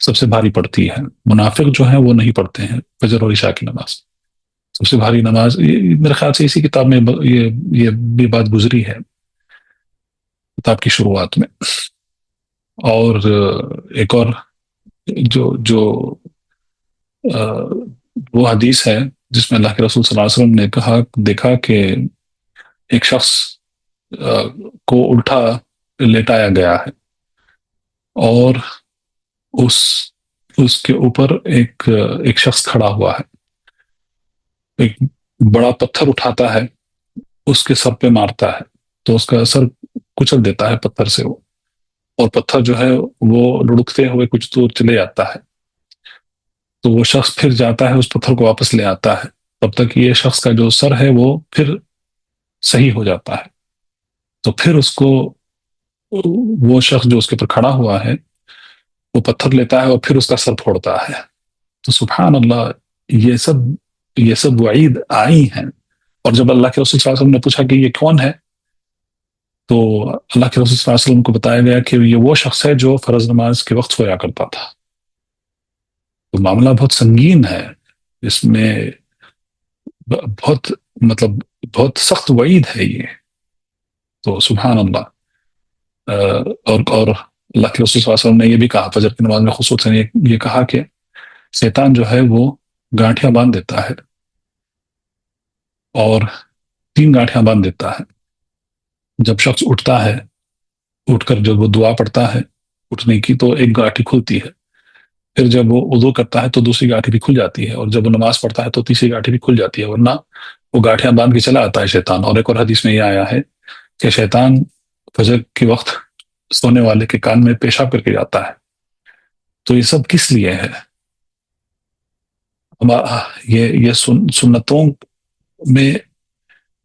سب سے بھاری پڑتی ہے. منافق جو ہیں وہ نہیں پڑھتے ہیں فجر اور عشاء کی نماز. سب سے بھاری نماز میرے خیال سے اسی کتاب میں یہ بھی بات گزری ہے کتاب کی شروعات میں. اور ایک اور جو وہ حدیث ہے جس میں اللہ کے رسول صلی اللہ علیہ وسلم نے دیکھا کہ ایک شخص کو الٹا لیٹایا گیا ہے اور اس کے اوپر ایک شخص کھڑا ہوا ہے، ایک بڑا پتھر اٹھاتا ہے، اس کے سر پہ مارتا ہے تو اس کا سر کچل دیتا ہے پتھر سے، وہ اور پتھر جو ہے وہ لڑکتے ہوئے کچھ دور چلے جاتا ہے. تو وہ شخص پھر جاتا ہے اس پتھر کو واپس لے آتا ہے، تب تک یہ شخص کا جو سر ہے وہ پھر صحیح ہو جاتا ہے. تو پھر اس کو وہ شخص جو اس کے پر کھڑا ہوا ہے وہ پتھر لیتا ہے اور پھر اس کا سر پھوڑتا ہے. تو سبحان اللہ، یہ سب وعید آئی ہیں. اور جب اللہ کے رسول صلی اللہ علیہ وسلم نے پوچھا کہ یہ کون ہے، تو اللہ کے رسول صلی اللہ علیہ وسلم کو بتایا گیا کہ یہ وہ شخص ہے جو فرض نماز کے وقت سویا کرتا تھا. تو معاملہ بہت سنگین ہے، اس میں بہت سخت وعید ہے یہ. تو سبحان اللہ. اور اللہ کے رسول صلی اللہ علیہ وسلم نے یہ بھی کہا فجر کی نماز میں خصوصاً یہ کہا کہ شیطان جو ہے وہ گانٹیاں باندھ دیتا ہے اور 3 گاٹھیاں باندھ دیتا ہے۔ جب شخص اٹھتا ہے، اٹھ کر جب وہ دعا پڑھتا ہے اٹھنے کی تو ایک گاٹھی کھلتی ہے، پھر جب وہ وضو کرتا ہے تو دوسری گاٹھی بھی کھل جاتی ہے، اور جب وہ نماز پڑھتا ہے تو تیسری گاٹھی بھی کھل جاتی ہے، ورنہ وہ گاٹھیاں باندھ کے چلا آتا ہے شیطان۔ اور ایک اور حدیث میں یہ آیا ہے کہ شیطان فجر کے وقت سونے والے کے کان میں پیشاب کر کے جاتا ہے۔ تو یہ سب کس لیے ہے؟ یہ سنتوں میں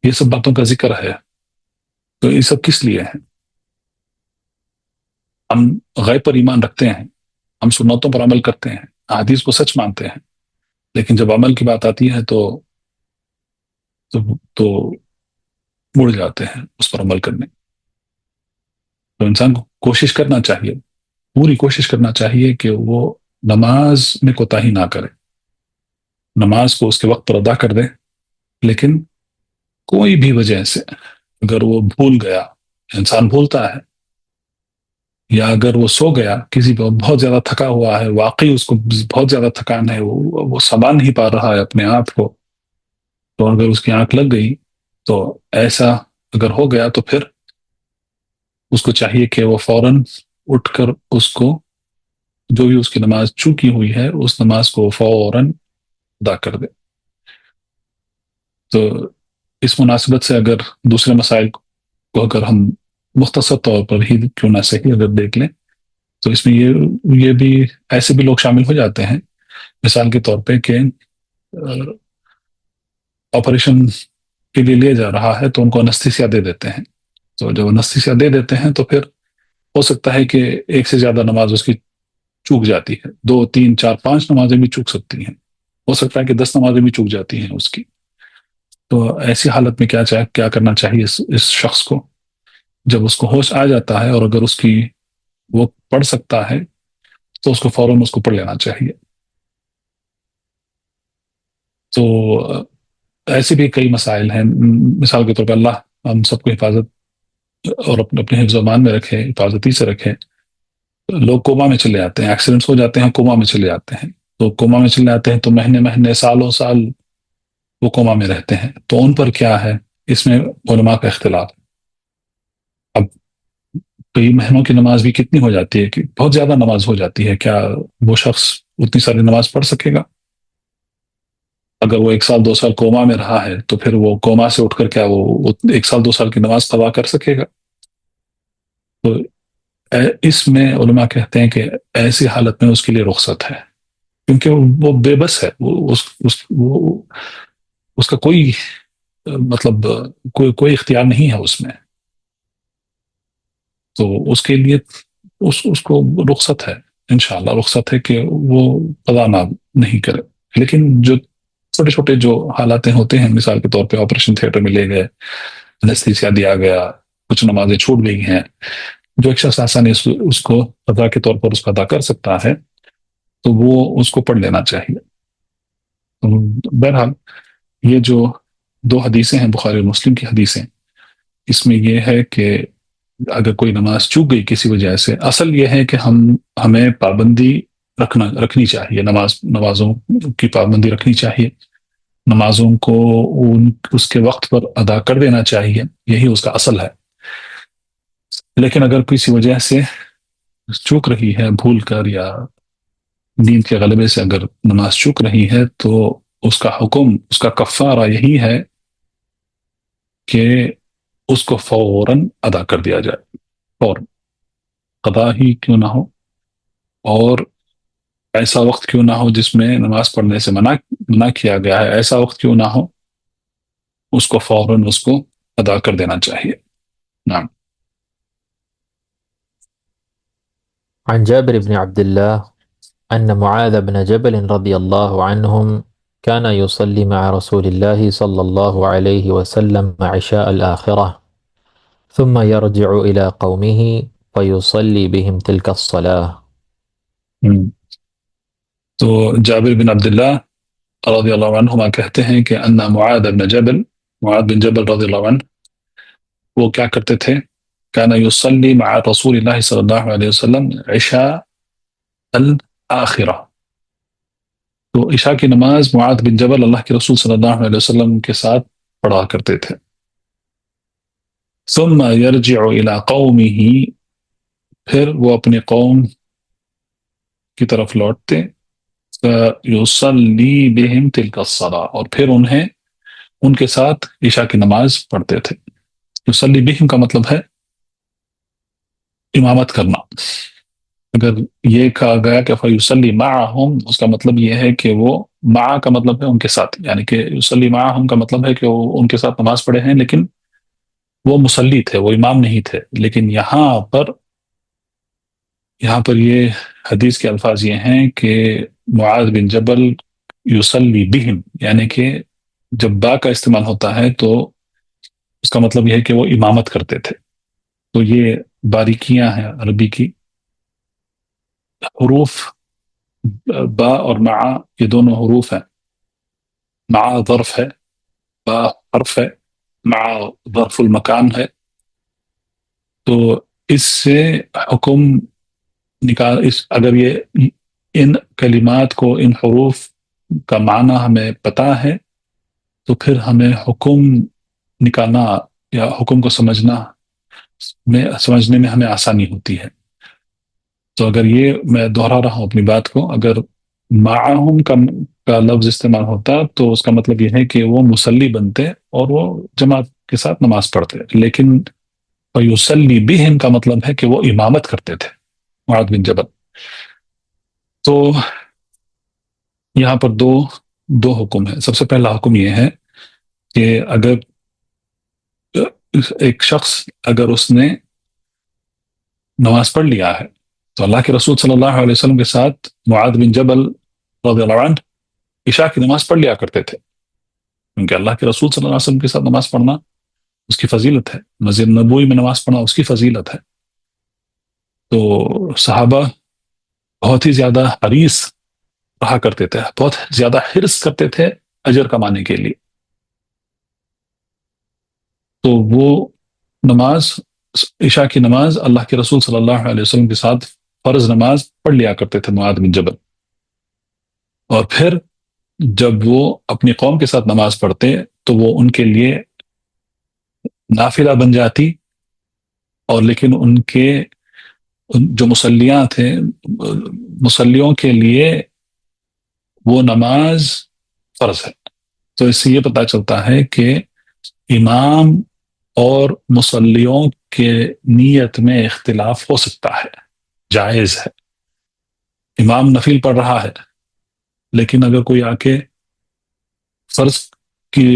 یہ سب باتوں کا ذکر ہے، تو یہ سب کس لیے ہے؟ ہم غیب پر ایمان رکھتے ہیں، ہم سنتوں پر عمل کرتے ہیں، احادیث کو سچ مانتے ہیں، لیکن جب عمل کی بات آتی ہے تو مڑ جاتے ہیں اس پر عمل کرنے۔ تو انسان کو کوشش کرنا چاہیے، پوری کوشش کرنا چاہیے کہ وہ نماز میں کوتاہی نہ کرے، نماز کو اس کے وقت پر ادا کر دے، لیکن کوئی بھی وجہ سے اگر وہ بھول گیا، انسان بھولتا ہے، یا اگر وہ سو گیا، کسی پہ بہت زیادہ تھکا ہوا ہے، واقعی اس کو بہت زیادہ تھکان ہے، وہ سنبھال نہیں پا رہا ہے اپنے آپ کو، تو اگر اس کی آنکھ لگ گئی تو ایسا اگر ہو گیا تو پھر اس کو چاہیے کہ وہ فوراً اٹھ کر اس کو جو بھی اس کی نماز چوکی ہوئی ہے اس نماز کو فوراً ادا کر دے۔ تو اس مناسبت سے اگر دوسرے مسائل کو اگر ہم مختصر طور پر ہی کیوں نہ صحیح اگر دیکھ لیں تو اس میں یہ بھی ایسے بھی لوگ شامل ہو جاتے ہیں، مثال کے طور پہ کہ آپریشن کے لیے لے جا رہا ہے تو ان کو انستھیسیا دے دیتے ہیں، تو جب انستھیسیا دے دیتے ہیں تو پھر ہو سکتا ہے کہ ایک سے زیادہ نماز اس کی چوک جاتی ہے، 2 3 4 5 نمازیں بھی چوک سکتی ہیں، ہو سکتا ہے کہ 10 نمازیں بھی چوک جاتی ہیں اس کی۔ تو ایسی حالت میں کیا کرنا چاہیے اس شخص کو؟ جب اس کو ہوش آ جاتا ہے اور اگر اس کی وہ پڑھ سکتا ہے تو اس کو فوراً اس کو پڑھ لینا چاہیے۔ تو ایسے بھی کئی مسائل ہیں، مثال کے طور پہ اللہ ہم سب کو حفاظت اور اپنے حفظ و امان میں رکھے، حفاظتی سے رکھے۔ لوگ کوما میں چلے جاتے ہیں، ایکسیڈنٹس ہو جاتے ہیں، کوما میں چلے جاتے ہیں، تو کوما میں چلے جاتے ہیں تو مہینے مہینے سالوں سال وہ کوما میں رہتے ہیں، تو ان پر کیا ہے؟ اس میں علماء کا اختلاف۔ اب کئی مہینوں کی نماز بھی کتنی ہو جاتی ہے کہ بہت زیادہ نماز ہو جاتی ہے، کیا وہ شخص اتنی ساری نماز پڑھ سکے گا؟ اگر وہ 1 سال 2 سال کوما میں رہا ہے تو پھر وہ کوما سے اٹھ کر کیا وہ 1 سال 2 سال کی نماز قضا کر سکے گا؟ تو اس میں علماء کہتے ہیں کہ ایسی حالت میں اس کے لیے رخصت ہے، کیونکہ وہ بے بس ہے، اس کا کوئی مطلب کوئی اختیار نہیں ہے اس میں، تو اس کے لیے اس کو رخصت ہے، انشاءاللہ رخصت ہے کہ وہ قضا نہیں کرے۔ لیکن جو چھوٹے چھوٹے جو حالاتیں ہوتے ہیں، مثال کے طور پہ آپریشن تھیٹر میں لے گئے، انستھیسیا دیا گیا، کچھ نمازیں چھوٹ گئی ہیں، جو ایک شخص آسانی اس کو قضا کے طور پر اس کو ادا کر سکتا ہے تو وہ اس کو پڑھ لینا چاہیے۔ بہرحال یہ جو 2 حدیثیں ہیں بخاری اور مسلم کی حدیثیں، اس میں یہ ہے کہ اگر کوئی نماز چوک گئی کسی وجہ سے، اصل یہ ہے کہ ہمیں پابندی رکھنی چاہیے، نمازوں کی پابندی رکھنی چاہیے، نمازوں کو اس کے وقت پر ادا کر دینا چاہیے، یہی اس کا اصل ہے۔ لیکن اگر کسی وجہ سے چوک رہی ہے، بھول کر یا نیند کے غلبے سے اگر نماز چوک رہی ہے تو اس کا حکم، اس کا کفارہ یہی ہے کہ اس کو فوراً ادا کر دیا جائے، فوراً، قضا ہی کیوں نہ ہو، اور ایسا وقت کیوں نہ ہو جس میں نماز پڑھنے سے منع کیا گیا ہے، ایسا وقت کیوں نہ ہو، اس کو فوراً اس کو ادا کر دینا چاہیے۔ نعم۔ عن جابر بن عبد الله أن معاذ بن جبل رضي الله عنهم كان يصلي مع رسول الله صلى الله عليه وسلم عشاء الآخرة ثم يرجع إلى قومه فيصلي بهم تلك الصلاة. تو جابر بن عبداللہ رضی اللہ عنہما کہتے ہیں کہ ان معاذ بن جبل رضی اللہ عنہ وہ کیا کرتے تھے؟ كان يصلي مع رسول الله صلی اللہ علیہ وسلم عشاء الآخرہ، تو عشاء کی نماز معاذ بن جبل اللہ کے رسول صلی اللہ علیہ وسلم کے ساتھ پڑھا کرتے تھے۔ ثم يرجع الى قومه، پھر وہ اپنے قوم کی طرف لوٹتے، فیصلی بہم تلک الصلاۃ، اور پھر انہیں ان کے ساتھ عشاء کی نماز پڑھتے تھے۔ یصلی بہم کا مطلب ہے امامت کرنا۔ اگر یہ کہا گیا کہ فیصلی معہم، اس کا مطلب یہ ہے کہ وہ مع کا مطلب ہے ان کے ساتھ، یعنی کہ یصلی معہم کا مطلب ہے کہ وہ ان کے ساتھ نماز پڑھے ہیں، لیکن وہ مصلی تھے، وہ امام نہیں تھے۔ لیکن یہاں پر یہ حدیث کے الفاظ یہ ہیں کہ معاذ بن جبل یصلی بہم، یعنی کہ جب با کا استعمال ہوتا ہے تو اس کا مطلب یہ ہے کہ وہ امامت کرتے تھے۔ تو یہ باریکیاں ہیں عربی کی۔ حروف با اور مع، یہ دونوں حروف ہیں۔ مع ظرف ہے، با حرف ہے، مع ظرف المکان ہے۔ تو اس سے حکم اگر یہ ان کلمات کو، ان حروف کا معنی ہمیں پتہ ہے تو پھر ہمیں حکم نکالنا یا حکم کو سمجھنے میں ہمیں آسانی ہوتی ہے۔ تو اگر یہ میں دوہرا رہا ہوں اپنی بات کو، اگر معہم کا لفظ استعمال ہوتا تو اس کا مطلب یہ ہے کہ وہ مصلی بنتے اور وہ جماعت کے ساتھ نماز پڑھتے، لیکن فیصلی بہم کا مطلب ہے کہ وہ امامت کرتے تھے، معاذ بن جبل۔ تو یہاں پر دو حکم ہیں۔ سب سے پہلا حکم یہ ہے کہ اگر ایک شخص اگر اس نے نماز پڑھ لیا ہے تو اللہ کے رسول صلی اللہ علیہ وسلم کے ساتھ معاذ بن جبل رضی اللہ عنہ عشاء کی نماز پڑھ لیا کرتے تھے، کیونکہ اللہ کے رسول صلی اللہ علیہ وسلم کے ساتھ نماز پڑھنا اس کی فضیلت ہے، مسجد نبوی میں نماز پڑھنا اس کی فضیلت ہے۔ تو صحابہ بہت ہی زیادہ حریص رہا کرتے تھے، بہت زیادہ حرص کرتے تھے اجر کمانے کے لیے۔ تو وہ نماز، عشاء کی نماز اللہ کے رسول صلی اللہ علیہ وسلم کے ساتھ فرض نماز پڑھ لیا کرتے تھے معاذ بن جبل، اور پھر جب وہ اپنی قوم کے ساتھ نماز پڑھتے تو وہ ان کے لیے نافلہ بن جاتی، اور لیکن ان کے جو مصلیاں تھے، مصلیوں کے لیے وہ نماز فرض ہے۔ تو اس سے یہ پتہ چلتا ہے کہ امام اور مصلیوں کے نیت میں اختلاف ہو سکتا ہے، جائز ہے۔ امام نفل پڑھ رہا ہے، لیکن اگر کوئی آ کے فرض کی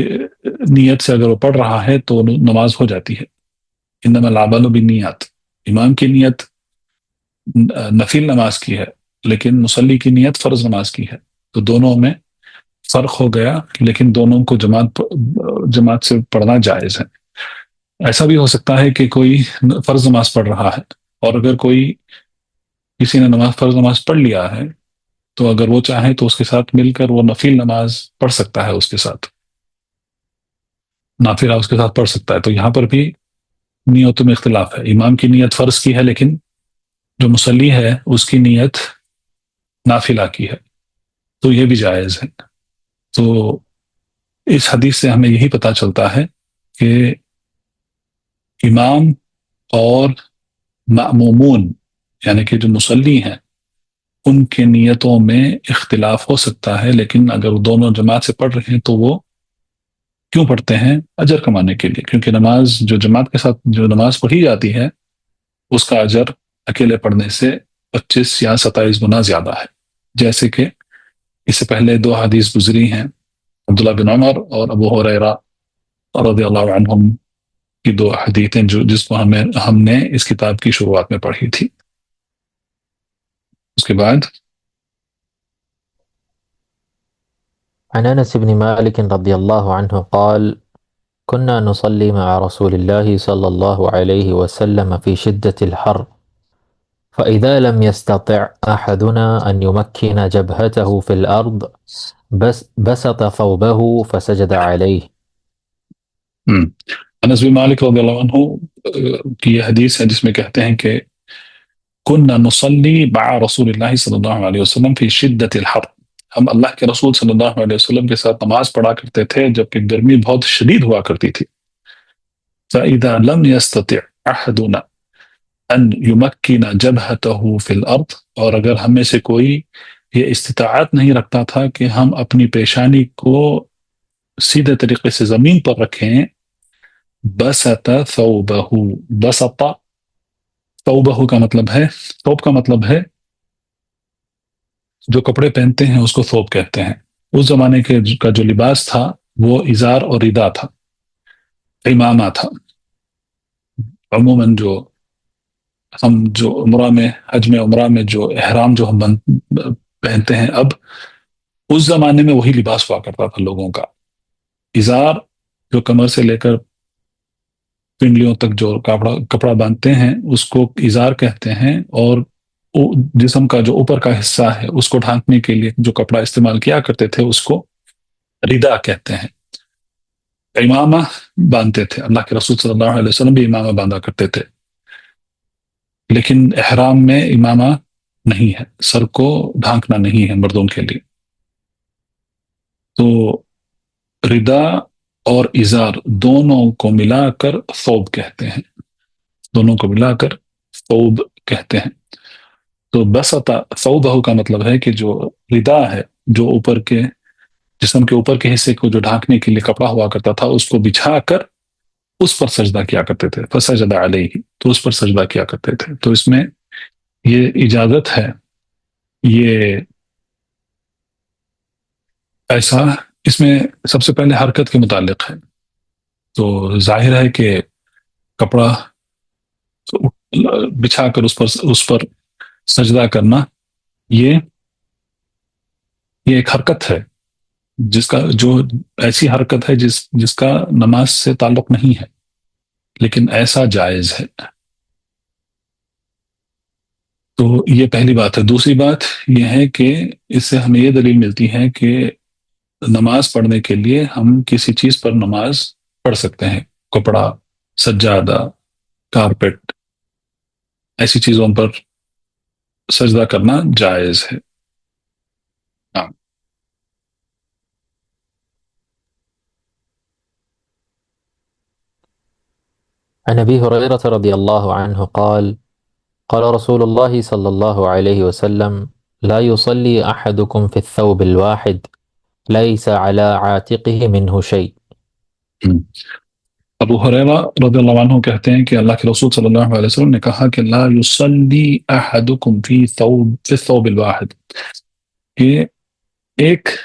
نیت سے اگر وہ پڑھ رہا ہے تو نماز ہو جاتی ہے۔ انما الاعمال بالنیات، امام کی نیت نفل نماز کی ہے لیکن مصلی کی نیت فرض نماز کی ہے، تو دونوں میں فرق ہو گیا، لیکن دونوں کو جماعت سے پڑھنا جائز ہے۔ ایسا بھی ہو سکتا ہے کہ کوئی فرض نماز پڑھ رہا ہے، اور اگر کسی نے فرض نماز پڑھ لیا ہے تو اگر وہ چاہے تو اس کے ساتھ مل کر وہ نفل نماز پڑھ سکتا ہے، اس کے ساتھ نافلہ اس کے ساتھ پڑھ سکتا ہے۔ تو یہاں پر بھی نیتوں میں اختلاف ہے، امام کی نیت فرض کی ہے لیکن جو مصلی ہے اس کی نیت نافلہ کی ہے، تو یہ بھی جائز ہے۔ تو اس حدیث سے ہمیں یہی پتہ چلتا ہے کہ امام اور مأمومون، یعنی کہ جو مصلی ہیں، ان کے نیتوں میں اختلاف ہو سکتا ہے، لیکن اگر وہ دونوں جماعت سے پڑھ رہے ہیں تو وہ کیوں پڑھتے ہیں؟ اجر کمانے کے لیے، کیونکہ نماز جو جماعت کے ساتھ جو نماز پڑھی جاتی ہے اس کا اجر اکیلے پڑھنے سے 25 یا 27 گنا زیادہ ہے۔ جیسے کہ اس سے پہلے 2 حدیث گزری ہیں، عبداللہ بن عمر اور ابو ہریرہ رضی اللہ عنہم کی 2 حدیثیں جس کو ہم نے اس کتاب کی شروعات میں پڑھی تھی۔ اس کے بعد عن انس بن مالك رضي الله عنه قال كنا نصلي مع رسول الله صلى الله عليه وسلم في شدة الحر فإذا لم يستطع أحدنا أن يمكن جبهته في الأرض بسط ثوبه فسجد عليه۔ انس بن مالک رضی اللہ عنہ کی یہ حدیث ہے جس میں کہتے ہیں کہ كنا نصلي مع رسول الله صلی اللہ علیہ وسلم في شدة الحر، ہم اللہ کے رسول صلی اللہ علیہ وسلم کے ساتھ نماز پڑھا کرتے تھے جبکہ گرمی بہت شدید ہوا کرتی تھی۔ فإذا لم يستطع أحدنا أن يمكن جبهته في الأرض، اور اگر ہم میں سے کوئی یہ استطاعت نہیں رکھتا تھا کہ ہم اپنی پیشانی کو سیدھے طریقے سے زمین پر رکھیں، بسط ثوبہ، بسط ثوبہ کا مطلب ہے، ثوب کا مطلب ہے جو کپڑے پہنتے ہیں اس کو ثوب کہتے ہیں۔ اس زمانے کا جو لباس تھا وہ ازار اور رداء تھا، امامہ تھا۔ عموماً جو عمرہ میں، حج میں عمرہ میں جو احرام جو ہم پہنتے ہیں اب، اس زمانے میں وہی لباس ہوا کرتا تھا لوگوں کا۔ ازار جو کمر سے لے کر پنڈلیوں تک جو کپڑا باندھتے ہیں اس کو ازار کہتے ہیں، اور جسم کا جو اوپر کا حصہ ہے اس کو ڈھانکنے کے لیے جو کپڑا استعمال کیا کرتے تھے اس کو رداء کہتے ہیں۔ امامہ باندھتے تھے، اللہ کے رسول صلی اللہ علیہ وسلم بھی امامہ باندھا کرتے تھے، لیکن احرام میں امامہ نہیں ہے، سر کو ڈھانکنا نہیں ہے مردوں کے لیے۔ تو رداء اور ازار دونوں کو ملا کر ثوب کہتے ہیں، دونوں کو ملا کر ثوب کہتے ہیں۔ تو بسط ثوبہ کا مطلب ہے کہ جو رداء ہے، جو اوپر کے جسم کے اوپر کے حصے کو جو ڈھانکنے کے لیے کپڑا ہوا کرتا تھا، اس کو بچھا کر اس پر سجدہ کیا کرتے تھے، فسجد علیہ، تو اس پر سجدہ کیا کرتے تھے۔ تو اس میں یہ اجازت ہے، یہ ایسا، اس میں سب سے پہلے حرکت کے متعلق ہے، تو ظاہر ہے کہ کپڑا بچھا کر اس پر سجدہ کرنا یہ ایک حرکت ہے، جو ایسی حرکت ہے جس کا نماز سے تعلق نہیں ہے، لیکن ایسا جائز ہے۔ تو یہ پہلی بات ہے۔ دوسری بات یہ ہے کہ اس سے ہمیں یہ دلیل ملتی ہے کہ نماز پڑھنے کے لیے ہم کسی چیز پر نماز پڑھ سکتے ہیں، کپڑا، سجادہ، کارپیٹ، ایسی چیزوں پر سجدہ کرنا جائز ہے۔ عن أبي هريرة رضي الله عنه قال قال رسول الله صلى الله عليه وسلم لا يصلي أحدكم في الثوب الواحد ليس على عاتقه منه شيء۔ ابو ہریرہ رضی اللہ عنہ کہتے ہیں کہ اللہ کے رسول صلی اللہ علیہ وسلم نے کہا کہ لا يصلي احدكم في الثوب الواحد، کہ ایک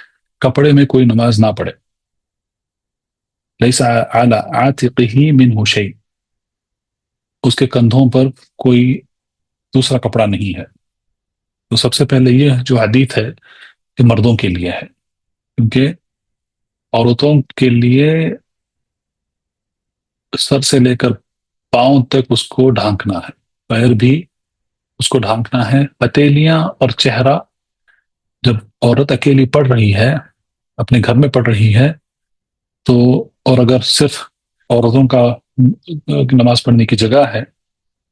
کپڑے میں کوئی نماز نہ پڑھے، ليس على عاتقه منه شيء، اس کے کندھوں پر کوئی دوسرا کپڑا نہیں ہے۔ تو سب سے پہلے یہ جو حدیث ہے کہ مردوں کے لیے ہے، کیونکہ عورتوں کے لیے سر سے لے کر پاؤں تک اس کو ڈھانکنا ہے، پیر بھی اس کو ڈھانکنا ہے، پتیلیاں اور چہرہ۔ جب عورت اکیلی پڑھ رہی ہے، اپنے گھر میں پڑھ رہی ہے، تو اور اگر صرف عورتوں کا نماز پڑھنے کی جگہ ہے،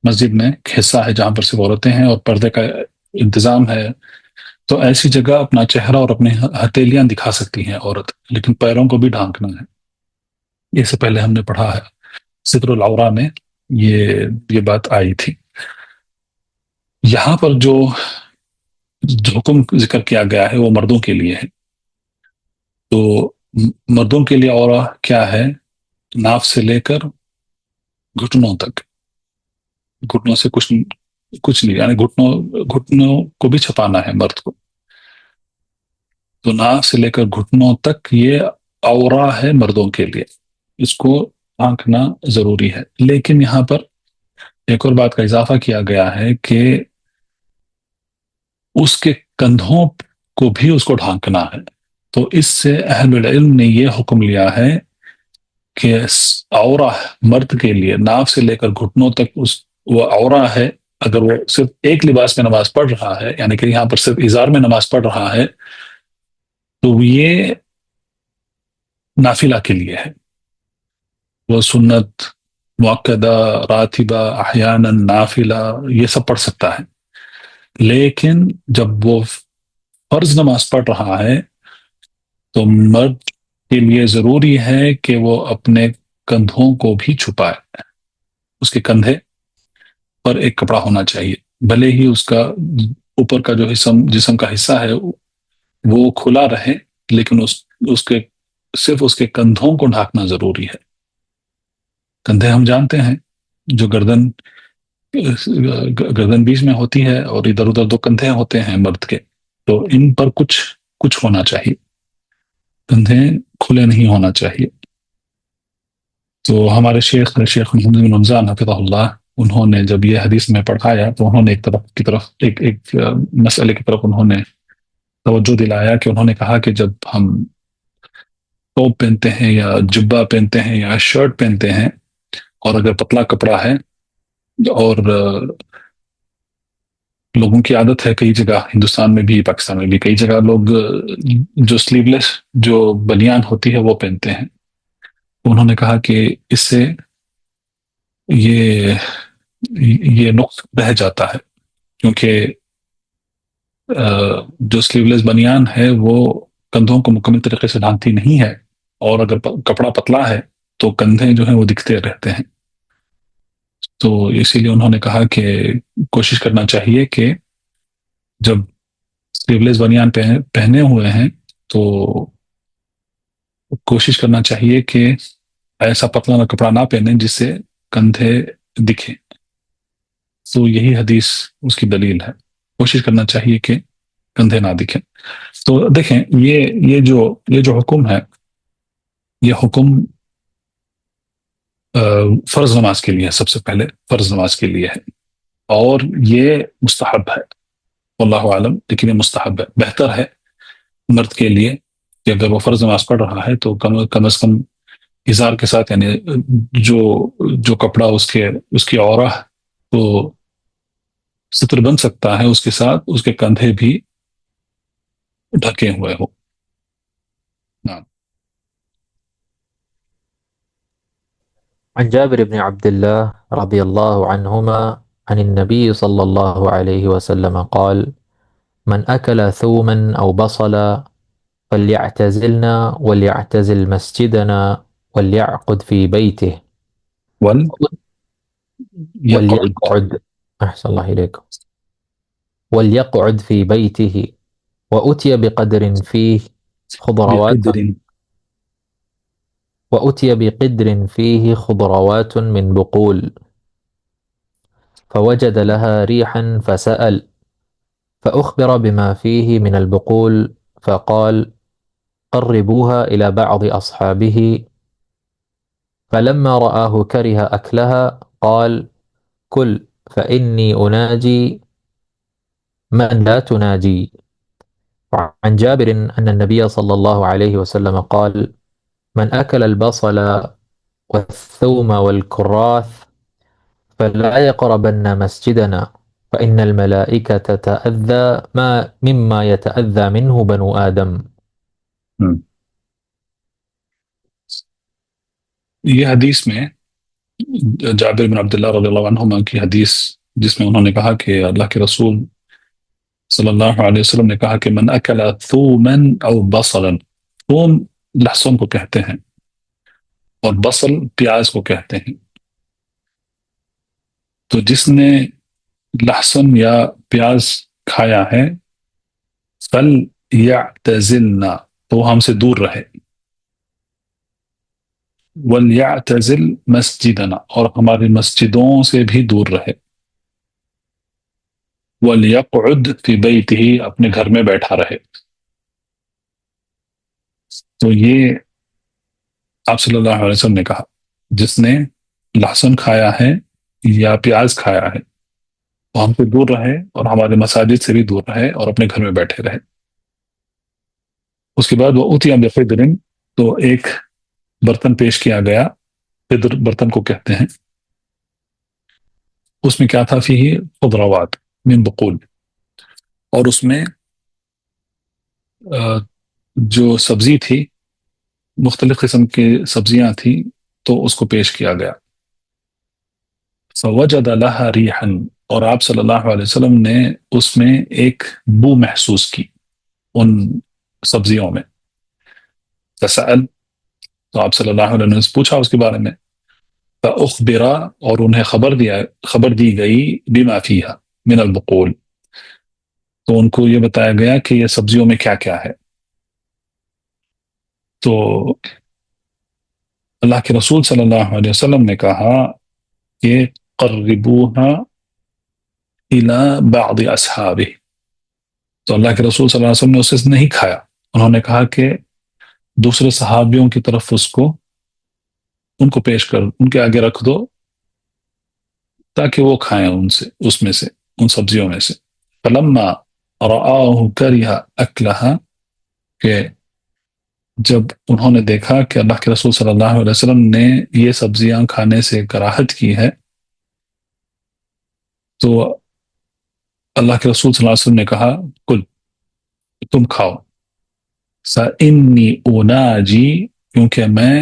مسجد میں حصہ ہے جہاں پر صرف عورتیں ہیں اور پردے کا انتظام ہے، تو ایسی جگہ اپنا چہرہ اور اپنے ہتھیلیاں دکھا سکتی ہیں عورت، لیکن پیروں کو بھی ڈھانکنا ہے۔ اس سے پہلے ہم نے پڑھا ہے ستر العورہ میں یہ بات آئی تھی۔ یہاں پر جو حکم ذکر کیا گیا ہے وہ مردوں کے لیے ہے۔ تو مردوں کے لیے عورہ کیا ہے؟ ناف سے لے کر گھٹنوں تک، گھٹنوں سے کچھ نہیں، یعنی گھٹنوں کو بھی چھپانا ہے مرد کو۔ تو ناف سے لے کر گھٹنوں تک یہ عورہ ہے مردوں کے لیے، اس کو ڈھانکنا ضروری ہے۔ لیکن یہاں پر ایک اور بات کا اضافہ کیا گیا ہے کہ اس کے کندھوں کو بھی اس کو ڈھانکنا ہے۔ تو اس سے اہل العلم نے یہ حکم لیا ہے کہ عورہ مرد کے لیے ناف سے لے کر گھٹنوں تک وہ عورہ ہے۔ اگر وہ صرف ایک لباس میں نماز پڑھ رہا ہے، یعنی کہ یہاں پر صرف ازار میں نماز پڑھ رہا ہے، تو یہ نافلہ کے لیے ہے، وہ سنت، مؤکدہ، راتبہ، احیانا، نافلہ، یہ سب پڑھ سکتا ہے۔ لیکن جب وہ فرض نماز پڑھ رہا ہے تو مرد کے لیے ضروری ہے کہ وہ اپنے کندھوں کو بھی چھپائے، اس کے کندھے پر ایک کپڑا ہونا چاہیے، بھلے ہی اس کا اوپر کا جو جسم کا حصہ ہے وہ کھلا رہے، لیکن اس کے صرف اس کے کندھوں کو ڈھانکنا ضروری ہے۔ کندھے ہم جانتے ہیں، جو گردن بیچ میں ہوتی ہے اور ادھر ادھر دو کندھے ہوتے ہیں مرد کے، تو ان پر کچھ ہونا چاہیے، کندھے کھلے نہیں ہونا چاہیے۔ تو ہمارے شیخ محمد بن رمضان حفظہ اللہ، انہوں نے جب یہ حدیث میں پڑھایا تو انہوں نے ایک مسئلے کی طرف انہوں نے توجہ دلایا، کہ انہوں نے کہا کہ جب ہم ٹوپ پہنتے ہیں یا جبہ پہنتے ہیں یا شرٹ پہنتے ہیں، اور اگر پتلا کپڑا ہے، اور لوگوں کی عادت ہے کئی جگہ، ہندوستان میں بھی پاکستان میں بھی کئی جگہ لوگ جو سلیو لیس جو بنیان ہوتی ہے وہ پہنتے ہیں، انہوں نے کہا کہ اس سے یہ نقص رہ جاتا ہے، کیونکہ جو سلیو لیس بنیان ہے وہ کندھوں کو مکمل طریقے سے ڈھانکتی نہیں ہے، اور اگر کپڑا پتلا ہے تو کندھے جو ہیں وہ دکھتے رہتے ہیں۔ تو اسی لیے انہوں نے کہا کہ کوشش کرنا چاہیے کہ جب سلیو لیس بنیان پہنے ہوئے ہیں تو کوشش کرنا چاہیے کہ ایسا پتلا کپڑا نہ پہنے جس سے کندھے دکھیں۔ تو یہی حدیث اس کی دلیل ہے، کوشش کرنا چاہیے کہ کندھے نہ دکھیں۔ تو دیکھیں یہ جو حکم ہے، یہ حکم فرض نماز کے لیے، سب سے پہلے فرض نماز کے لیے ہے، اور یہ مستحب ہے، واللہ عالم، لیکن یہ مستحب ہے، بہتر ہے مرد کے لیے کہ اگر وہ فرض نماز پڑھ رہا ہے تو کم از کم ازار کے ساتھ، یعنی جو کپڑا اس کی عورہ تو ستر بن سکتا ہے، اس کے ساتھ اس کے کندھے بھی ڈھکے ہوئے ہو۔ عن جابر بن عبد الله رضي الله عنهما عن النبي صلى الله عليه وسلم قال: من أكل ثوما أو بصلا فليعتزلنا وليعتزل مسجدنا وليعقد في بيته وليقعد أحسن الله إليكم وليقعد في بيته وأتي بقدر فيه خضروات من بقول فوجد لها ريحا فسأل فأخبر بما فيه من البقول فقال: قربوها إلى بعض أصحابه، فلما رآه كره أكلها قال: كل فإني أناجي من لا تناجي. عن جابر أن النبي صلى الله عليه وسلم قال: من أكل البصل والثوم والكراث فلا يقربن مسجدنا فإن الملائكة تتأذى مما يتأذى منه بنو آدم. یہ حدیث میں جابر بن عبداللہ رضی اللہ عنہما کی حدیث، جس میں انہوں نے کہا کہ اللہ کے رسول صلی اللہ علیہ وسلم نے کہا کہ من اکل ثوما او بصلا، ثوم لہسن کو کہتے ہیں اور بصل پیاز کو کہتے ہیں، تو جس نے لہسن یا پیاز کھایا ہے فلیعتزلنا، تو ہم سے دور رہے، ولیعتزل مسجدنا، اور ہماری مسجدوں سے بھی دور رہے، ولیقعد فی بیتہ، اپنے گھر میں بیٹھا رہے۔ تو یہ آپ صلی اللہ علیہ وسلم نے کہا جس نے لہسن کھایا ہے یا پیاز کھایا ہے وہ ہم سے دور رہے اور ہمارے مساجد سے بھی دور رہے اور اپنے گھر میں بیٹھے رہے۔ اس کے بعد وہ اوتیا بقدر، تو ایک برتن پیش کیا گیا، قدر برتن کو کہتے ہیں، اس میں کیا تھا؟ فیہ خضروات من بقول، اور اس میں جو سبزی تھی، مختلف قسم کی سبزیاں تھیں، تو اس کو پیش کیا گیا۔ فوجد لها ریحا، اور آپ صلی اللہ علیہ وسلم نے اس میں ایک بو محسوس کی ان سبزیوں میں۔ فسأل، تو آپ صلی اللہ علیہ وسلم نے پوچھا اس کے بارے میں، فأخبر، اور انہیں خبر دی گئی، بما فیہا من البقول، تو ان کو یہ بتایا گیا کہ یہ سبزیوں میں کیا کیا ہے۔ تو اللہ کے رسول صلی اللہ علیہ وسلم نے کہا کہ قربوها الى بعض اصحابہ، تو اللہ کے رسول صلی اللہ علیہ وسلم نے اسے نہیں کھایا، انہوں نے کہا کہ دوسرے صحابیوں کی طرف ان کو پیش کر، ان کے آگے رکھ دو تاکہ وہ کھائیں اس میں سے، ان سبزیوں میں سے۔ فلما رآہ کرہ اکلہا، کہ جب انہوں نے دیکھا کہ اللہ کے رسول صلی اللہ علیہ وسلم نے یہ سبزیاں کھانے سے کراہت کی ہے، تو اللہ کے رسول صلی اللہ علیہ وسلم نے کہا کل، تم کھاؤ، فإنی اناجی، کیونکہ میں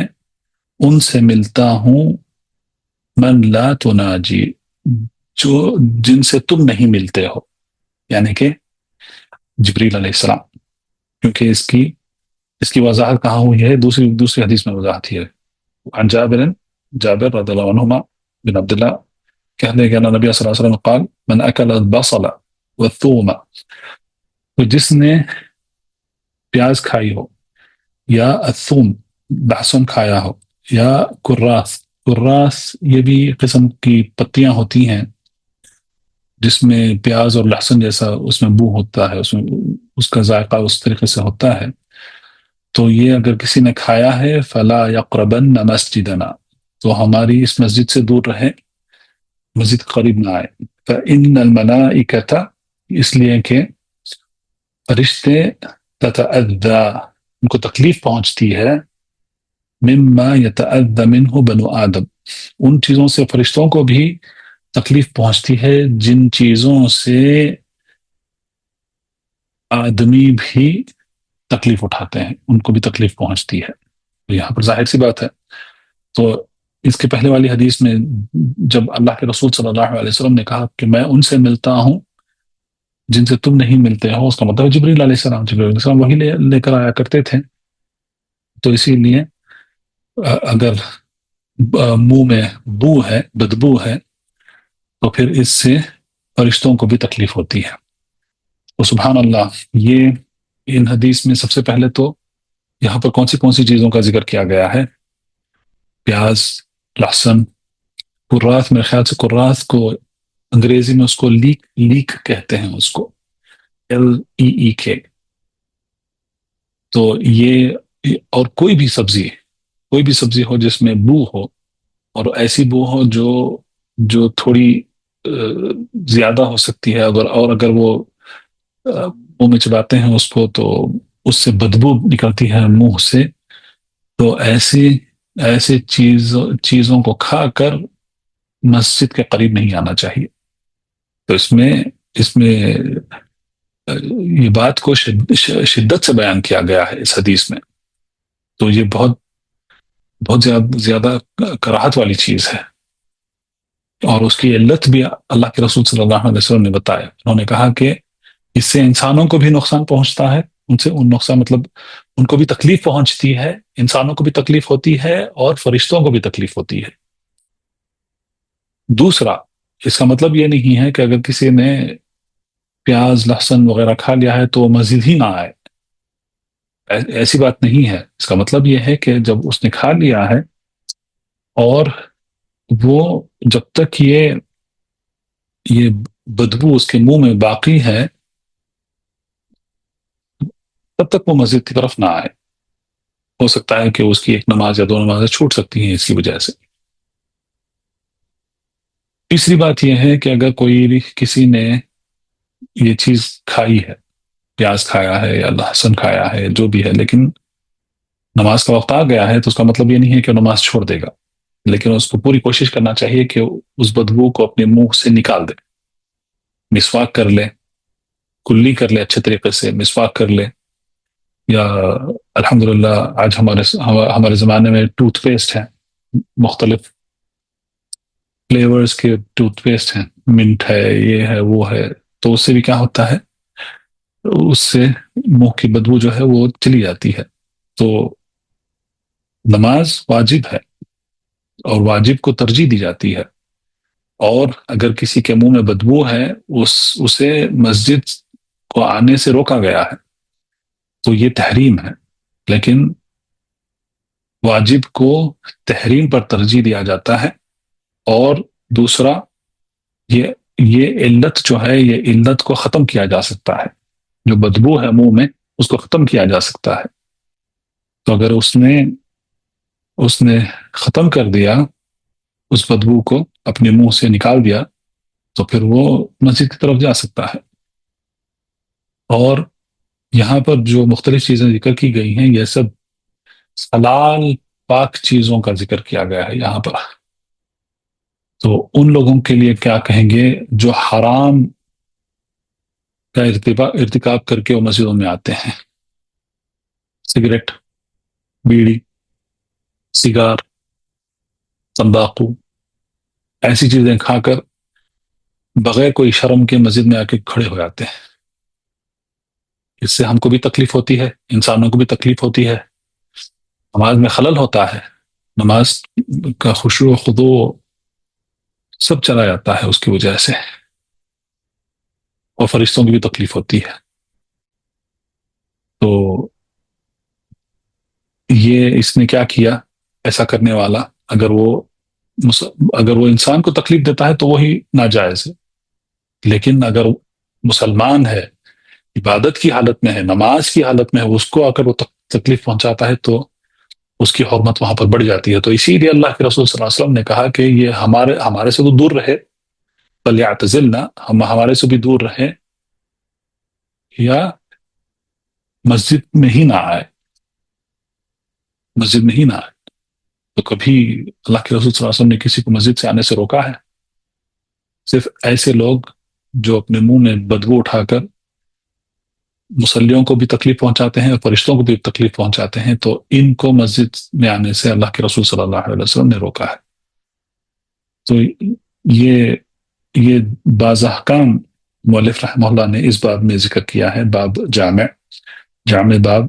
ان سے ملتا ہوں، من لا تناجی، جن سے تم نہیں ملتے ہو، یعنی کہ جبریل علیہ السلام، کیونکہ اس کی وضاحت کہاں ہوئی ہے، دوسری حدیث میں وضاحت ہے۔ عن جابر رضی اللہ عنہما بن عبداللہ کہتے ہیں کہ نبی صلی اللہ علیہ وسلم قال من اکل البصل والثوم، تو جس نے پیاز کھائی ہو، یا الثوم لہسن کھایا ہو، یا کراس یہ بھی قسم کی پتیاں ہوتی ہیں جس میں پیاز اور لہسن جیسا اس میں بو ہوتا ہے، اس کا ذائقہ اس طریقے سے ہوتا ہے، تو یہ اگر کسی نے کھایا ہے فلا یقربن مسجدنا، تو ہماری اس مسجد سے دور رہے، مسجد قریب نہ آئے۔ فإن الملائکۃ، اس لیے کہ فرشتے تتأذی، ان کو تکلیف پہنچتی ہے، مما یتأذی منہ بنو آدم، ان چیزوں سے فرشتوں کو بھی تکلیف پہنچتی ہے جن چیزوں سے آدمی بھی تکلیف اٹھاتے ہیں، ان کو بھی تکلیف پہنچتی ہے۔ یہاں پر ظاہر سی بات ہے، تو اس کے پہلے والی حدیث میں جب اللہ کے رسول صلی اللہ علیہ وسلم نے کہا کہ میں ان سے ملتا ہوں جن سے تم نہیں ملتے ہو، اس کا مطلب جبریل علیہ السلام وہی لے کر آیا کرتے تھے، تو اسی لیے اگر منہ میں بو ہے، بدبو ہے، تو پھر اس سے فرشتوں کو بھی تکلیف ہوتی ہے۔ تو سبحان اللہ، یہ ان حدیث میں سب سے پہلے تو یہاں پر کون سی چیزوں کا ذکر کیا گیا ہے؟ پیاز، لہسن، کراث، میرے خیال سے کراث کو انگریزی میں اس کو لیک کہتے ہیں، اس کو LEEK، تو یہ اور کوئی بھی سبزی ہو جس میں بو ہو، اور ایسی بو ہو جو تھوڑی زیادہ ہو سکتی ہے، اگر وہ منہ میں چباتے ہیں اس کو تو اس سے بدبو نکلتی ہے منہ سے، تو ایسے چیزوں کو کھا کر مسجد کے قریب نہیں آنا چاہیے۔ تو اس میں یہ بات کو شدت سے بیان کیا گیا ہے اس حدیث میں، تو یہ بہت زیادہ کراہت والی چیز ہے، اور اس کی علت بھی اللہ کے رسول صلی اللہ علیہ وسلم نے بتایا۔ انہوں نے کہا کہ اس سے انسانوں کو بھی نقصان پہنچتا ہے، نقصان مطلب ان کو بھی تکلیف پہنچتی ہے، انسانوں کو بھی تکلیف ہوتی ہے اور فرشتوں کو بھی تکلیف ہوتی ہے۔ دوسرا، اس کا مطلب یہ نہیں ہے کہ اگر کسی نے پیاز، لہسن وغیرہ کھا لیا ہے تو مسجد ہی نہ آئے، ایسی بات نہیں ہے۔ اس کا مطلب یہ ہے کہ جب اس نے کھا لیا ہے اور وہ جب تک یہ بدبو اس کے منہ میں باقی ہے تب تک وہ مسجد کی طرف نہ آئے، ہو سکتا ہے کہ اس کی ایک نماز یا 2 نمازیں چھوٹ سکتی ہیں اس کی وجہ سے۔ تیسری بات یہ ہے کہ اگر کسی نے یہ چیز کھائی ہے، پیاز کھایا ہے یا لہسن کھایا ہے، جو بھی ہے، لیکن نماز کا وقت آ گیا ہے، تو اس کا مطلب یہ نہیں ہے کہ نماز چھوڑ دے گا، لیکن اس کو پوری کوشش کرنا چاہیے کہ اس بدبو کو اپنے منہ سے نکال دے، مسواک کر لے، کلی کر لے، اچھے طریقے سے مسواک کر لے، یا الحمدللہ آج ہمارے زمانے میں ٹوتھ پیسٹ ہیں، مختلف فلیورز کے ٹوتھ پیسٹ ہیں، منٹ ہے، یہ ہے، وہ ہے، تو اس سے بھی کیا ہوتا ہے، اس سے منہ کی بدبو جو ہے وہ چلی جاتی ہے۔ تو نماز واجب ہے اور واجب کو ترجیح دی جاتی ہے، اور اگر کسی کے منہ میں بدبو ہے اسے مسجد کو آنے سے روکا گیا ہے تو یہ تحریم ہے، لیکن واجب کو تحریم پر ترجیح دیا جاتا ہے۔ اور دوسرا یہ علت جو ہے، یہ علت کو ختم کیا جا سکتا ہے، جو بدبو ہے منہ میں اس کو ختم کیا جا سکتا ہے، تو اگر اس نے ختم کر دیا اس بدبو کو، اپنے منہ سے نکال دیا، تو پھر وہ مسجد کی طرف جا سکتا ہے۔ اور یہاں پر جو مختلف چیزیں ذکر کی گئی ہیں، یہ سب حلال پاک چیزوں کا ذکر کیا گیا ہے یہاں پر۔ تو ان لوگوں کے لیے کیا کہیں گے جو حرام کا ارتکاب کر کے وہ مسجدوں میں آتے ہیں؟ سگریٹ، بیڑی، سگار، تمباکو، ایسی چیزیں کھا کر بغیر کوئی شرم کے مسجد میں آ کے کھڑے ہو جاتے ہیں۔ اس سے ہم کو بھی تکلیف ہوتی ہے، انسانوں کو بھی تکلیف ہوتی ہے، نماز میں خلل ہوتا ہے، نماز کا خشوع و خضوع سب چلا جاتا ہے اس کی وجہ سے، اور فرشتوں کی بھی تکلیف ہوتی ہے۔ تو یہ اس نے کیا کیا، ایسا کرنے والا اگر وہ انسان کو تکلیف دیتا ہے تو وہی ناجائز ہے، لیکن اگر مسلمان ہے، عبادت کی حالت میں ہے، نماز کی حالت میں ہے، اس کو اگر وہ تکلیف پہنچاتا ہے تو اس کی حرمت وہاں پر بڑھ جاتی ہے۔ تو اسی لیے اللہ کے رسول صلی اللہ علیہ وسلم نے کہا کہ یہ ہمارے سے تو دور رہے، فلیعتزلنا، ہمارے سے بھی دور رہے، یا مسجد میں ہی نہ آئے، مسجد میں ہی نہ آئے۔ تو کبھی اللہ کے رسول صلی اللہ علیہ وسلم نے کسی کو مسجد سے آنے سے روکا ہے؟ صرف ایسے لوگ جو اپنے منہ میں بدبو اٹھا کر مصلیوں کو بھی تکلیف پہنچاتے ہیں اور فرشتوں کو بھی تکلیف پہنچاتے ہیں، تو ان کو مسجد میں آنے سے اللہ کے رسول صلی اللہ علیہ وسلم نے روکا ہے۔ تو یہ بعض احکام مؤلف رحمہ اللہ نے اس باب میں ذکر کیا ہے، باب جامع باب۔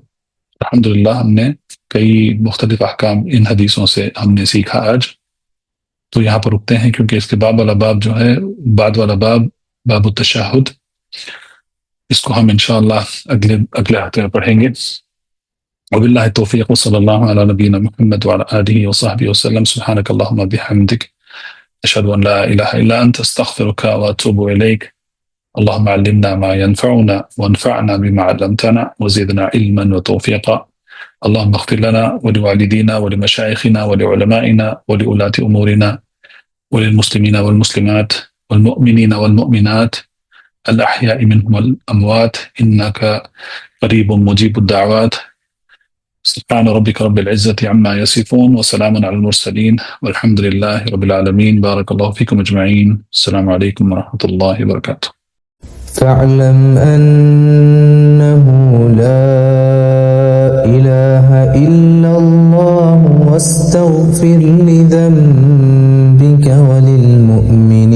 الحمدللہ ہم نے کئی مختلف احکام ان حدیثوں سے ہم نے سیکھا آج۔ تو یہاں پر رکتے ہیں کیونکہ اس کے بعد والا باب جو ہے، بعد والا باب التشہد، اس کو ہم انشاءاللہ اگلے ہفتے میں پڑھیں گے۔ وباللہ توفیق، صلی اللہ علی نبینا محمد وعلی آلہ وصحبہ وسلم۔ سبحانک اللہم بحمدک، اشہد ان لا الہ الا انت، استغفرک واتوب الیک۔ اللهم علمنا ما ينفعنا وانفعنا بما علمتنا وزدنا علما وتوفيقا. اللهم اغفر لنا ولوالدينا ولمشايخنا ولعلمائنا ولولاة أمورنا وللمسلمين والمسلمات والمؤمنين والمؤمنات الأحياء منهم والأموات إنك قريب مجيب الدعوات. سبحان ربك رب العزة عما يصفون وسلام على المرسلين والحمد لله رب العالمين. بارك الله فيكم أجمعين. السلام عليكم ورحمة الله وبركاته. فاعلم أنه لا إله إلا الله واستغفر لذنبك وللمؤمنين